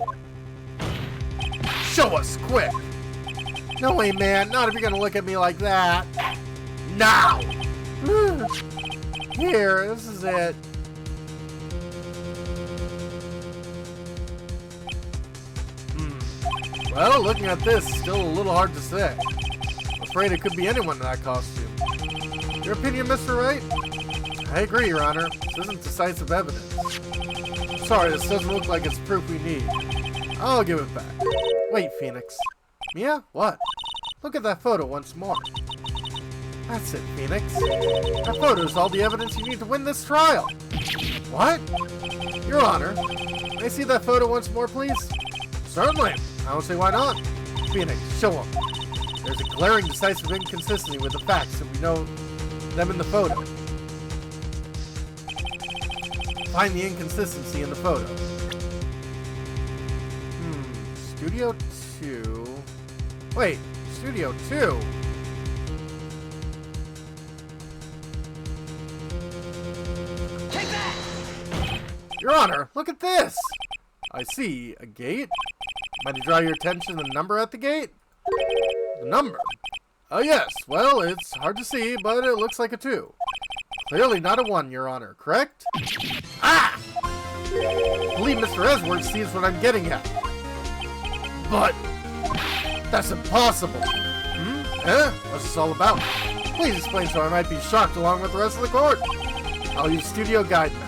Show us, quick! No way, man. Not if you're gonna look at me like that. Now! Here, this is it. Well, looking at this, still a little hard to say. I'm afraid it could be anyone in that costume. Your opinion, Mr. Wright? I agree, Your Honor. This isn't decisive evidence. Sorry, this doesn't look like it's proof we need. I'll give it back. Wait, Phoenix. Mia? What? Look at that photo once more. That's it, Phoenix. That photo is all the evidence you need to win this trial. What? Your Honor, may I see that photo once more, please? Certainly. I don't see why not. Phoenix, show him. There's a glaring decisive inconsistency with the facts, and we know them in the photo. Find the inconsistency in the photo. Studio 2. Wait, Studio 2? Take that! Your Honor, look at this! I see a gate. Might you draw your attention to the number at the gate? The number? Oh yes, well, it's hard to see, but it looks like a 2. Clearly not a 1, Your Honor, correct? Ah! I believe Mr. Edwards sees what I'm getting at. But that's impossible. What's this all about? Please explain so I might be shocked along with the rest of the court. I'll use Studio Guide map.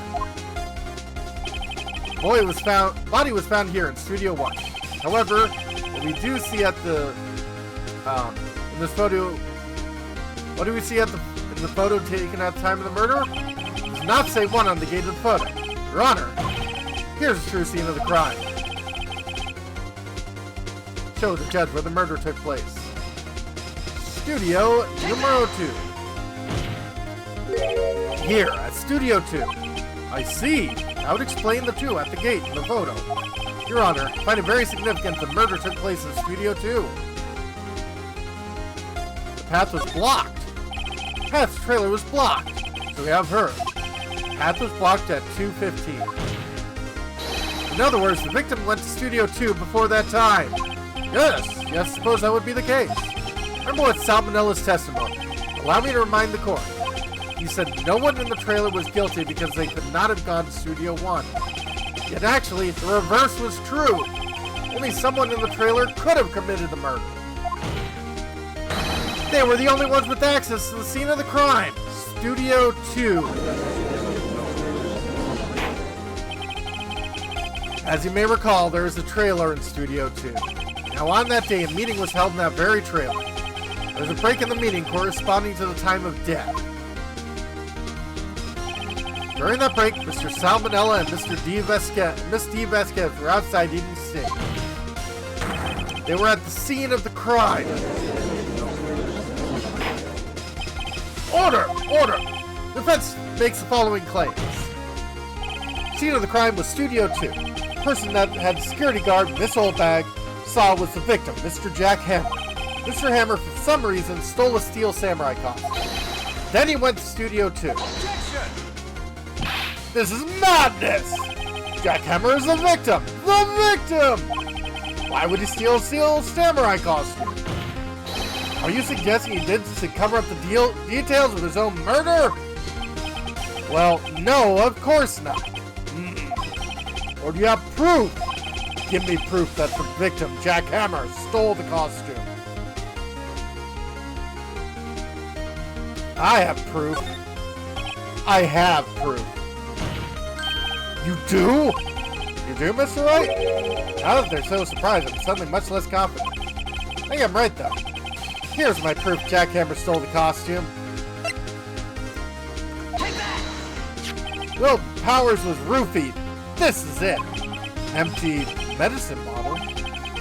Body was found here in Studio 1. However, what we do see at the in this photo, what do we see in the photo taken at the time of the murder? It does not say 1 on the gate of the photo. Your Honor, here's the true scene of the crime. Show the judge where the murder took place. Studio Numero 2. Here, at Studio 2. I see. I would explain the 2 at the gate in the photo. Your Honor, I find it very significant the murder took place in Studio 2. The path was blocked. Path's trailer was blocked. So we have her. Path was blocked at 2:15. In other words, the victim went to Studio 2 before that time. Yes, I suppose that would be the case. Remember what Salmonella's testimony. Allow me to remind the court. He said no one in the trailer was guilty because they could not have gone to Studio 1. Yet actually, the reverse was true. Only someone in the trailer could have committed the murder. They were the only ones with access to the scene of the crime. Studio 2. As you may recall, there is a trailer in Studio 2. Now on that day, a meeting was held in that very trailer. There was a break in the meeting corresponding to the time of death. During that break, Mr. Salmonella and Miss D. Vasquez were outside eating steak. They were at the scene of the crime. Order! Order! Defense makes the following claims. Scene of the crime was Studio 2. The person that had the security guard, Miss Oldbag, saw was the victim, Mr. Jack Hammer. Mr. Hammer, for some reason, stole a steel samurai costume. Then he went to Studio 2. Objection! This is madness! Jack Hammer is the victim! The victim! Why would he steal a steel samurai costume? Are you suggesting he did this to cover up the details of his own murder? Well, no, of course not. Or do you have proof? Give me proof that the victim, Jack Hammer, stole the costume. I have proof. I have proof. You do? You do, Mr. Wright? Now that they're so surprised, I'm suddenly much less confident. I think I'm right, though. Here's my proof Jack Hammer stole the costume. Take that! Will Powers was roofied. This is it. Empty medicine bottle.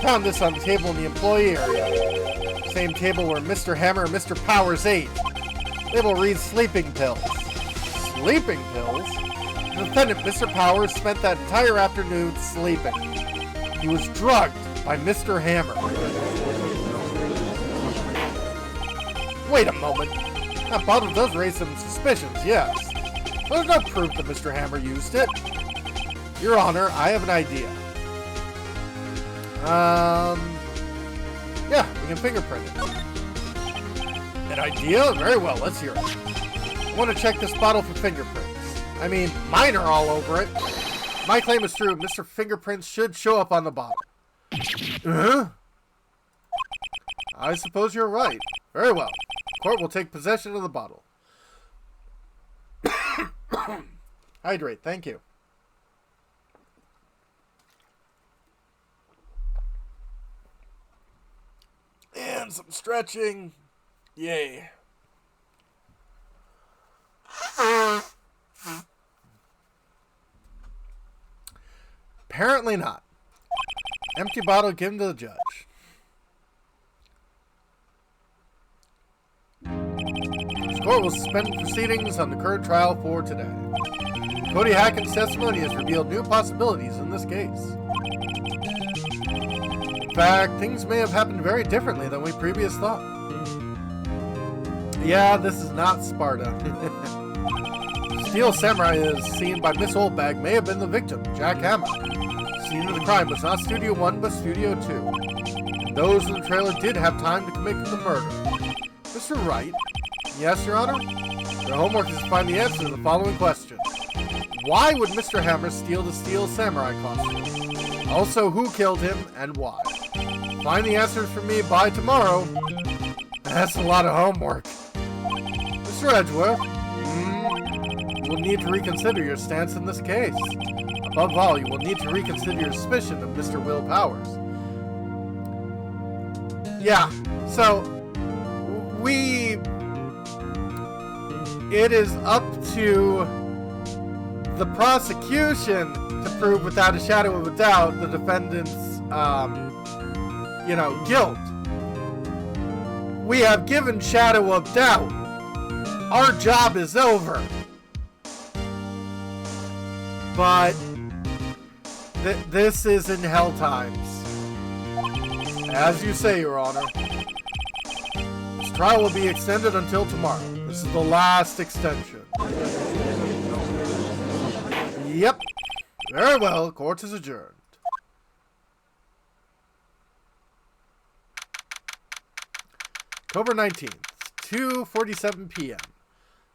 Found this on the table in the employee area. Same table where Mr. Hammer and Mr. Powers ate. Label reads sleeping pills. Sleeping pills? The defendant, Mr. Powers, spent that entire afternoon sleeping. He was drugged by Mr. Hammer. Wait a moment. That bottle does raise some suspicions, yes. But there's no proof that Mr. Hammer used it. Your Honor, I have an idea. Yeah, we can fingerprint it. An idea? Very well, let's hear it. I want to check this bottle for fingerprints. I mean, mine are all over it. My claim is true. Mr. Fingerprints should show up on the bottle. I suppose you're right. Very well. Court will take possession of the bottle. Hydrate, thank you. And some stretching. Yay. Apparently not. Empty bottle given to the judge. This court will suspend proceedings on the current trial for today. Cody Hackett's testimony has revealed new possibilities in this case. In fact, things may have happened very differently than we previously thought. Yeah, this is not Sparta. Steel Samurai is seen by Miss Oldbag may have been the victim, Jack Hammer. The scene of the crime was not Studio 1, but Studio 2. And those in the trailer did have time to commit the murder. Mr. Wright? Yes, Your Honor? Your homework is to find the answer to the following question. Why would Mr. Hammer steal the Steel Samurai costume? Also, who killed him and why? Find the answers for me by tomorrow. That's a lot of homework. Mr. Edgeworth, you will need to reconsider your stance in this case. Above all, you will need to reconsider your suspicion of Mr. Will Powers. Yeah, so it is up to the prosecution to prove without a shadow of a doubt the defendant's, guilt. We have given Shadow of Doubt. Our job is over. But this is in hell times. As you say, Your Honor. This trial will be extended until tomorrow. This is the last extension. Yep. Very well. Court is adjourned. October 19th, 2:47 p.m.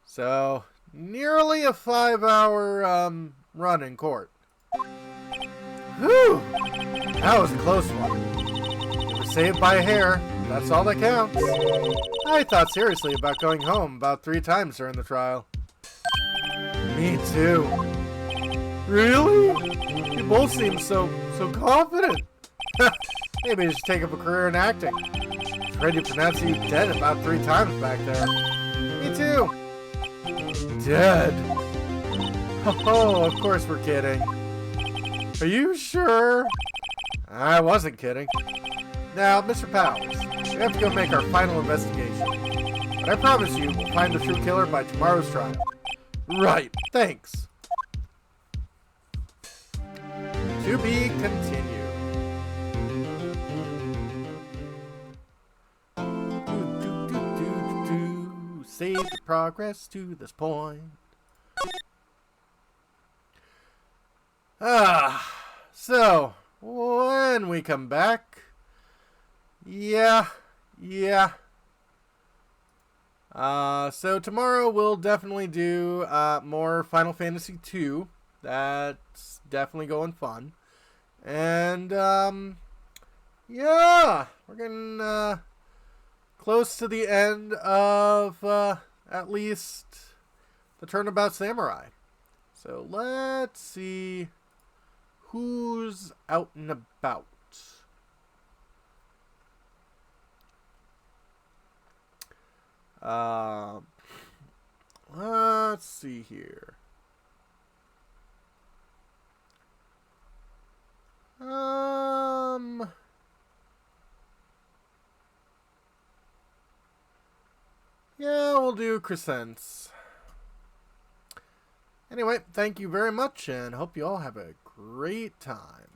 So, nearly a 5-hour run in court. Whew! That was a close one. You were saved by a hair. That's all that counts. I thought seriously about going home about 3 times during the trial. Me too. Really? You both seem so confident. Maybe you should take up a career in acting. Afraid to pronounce you dead about 3 times back there. Me too. Dead? Oh, of course we're kidding. Are you sure? I wasn't kidding. Now, Mr. Powers, we have to go make our final investigation. But I promise you, we'll find the true killer by tomorrow's trial. Right, thanks. To be continued. Save the progress to this point. So, when we come back, yeah. So tomorrow we'll definitely do more Final Fantasy II. That's definitely going fun. And, yeah, we're getting close to the end of at least the Turnabout Samurai. So let's see who's out and about. Let's see here. Yeah, we'll do Crescents. Anyway, thank you very much, and hope you all have a great time.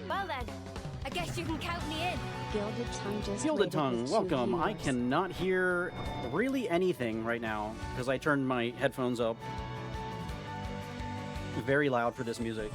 Well then, I guess you can count me in. Gilded Tongue just Gilded waited Tongue, with 2 welcome. I years. cannot hear really anything right now because I turned my headphones up very loud for this music.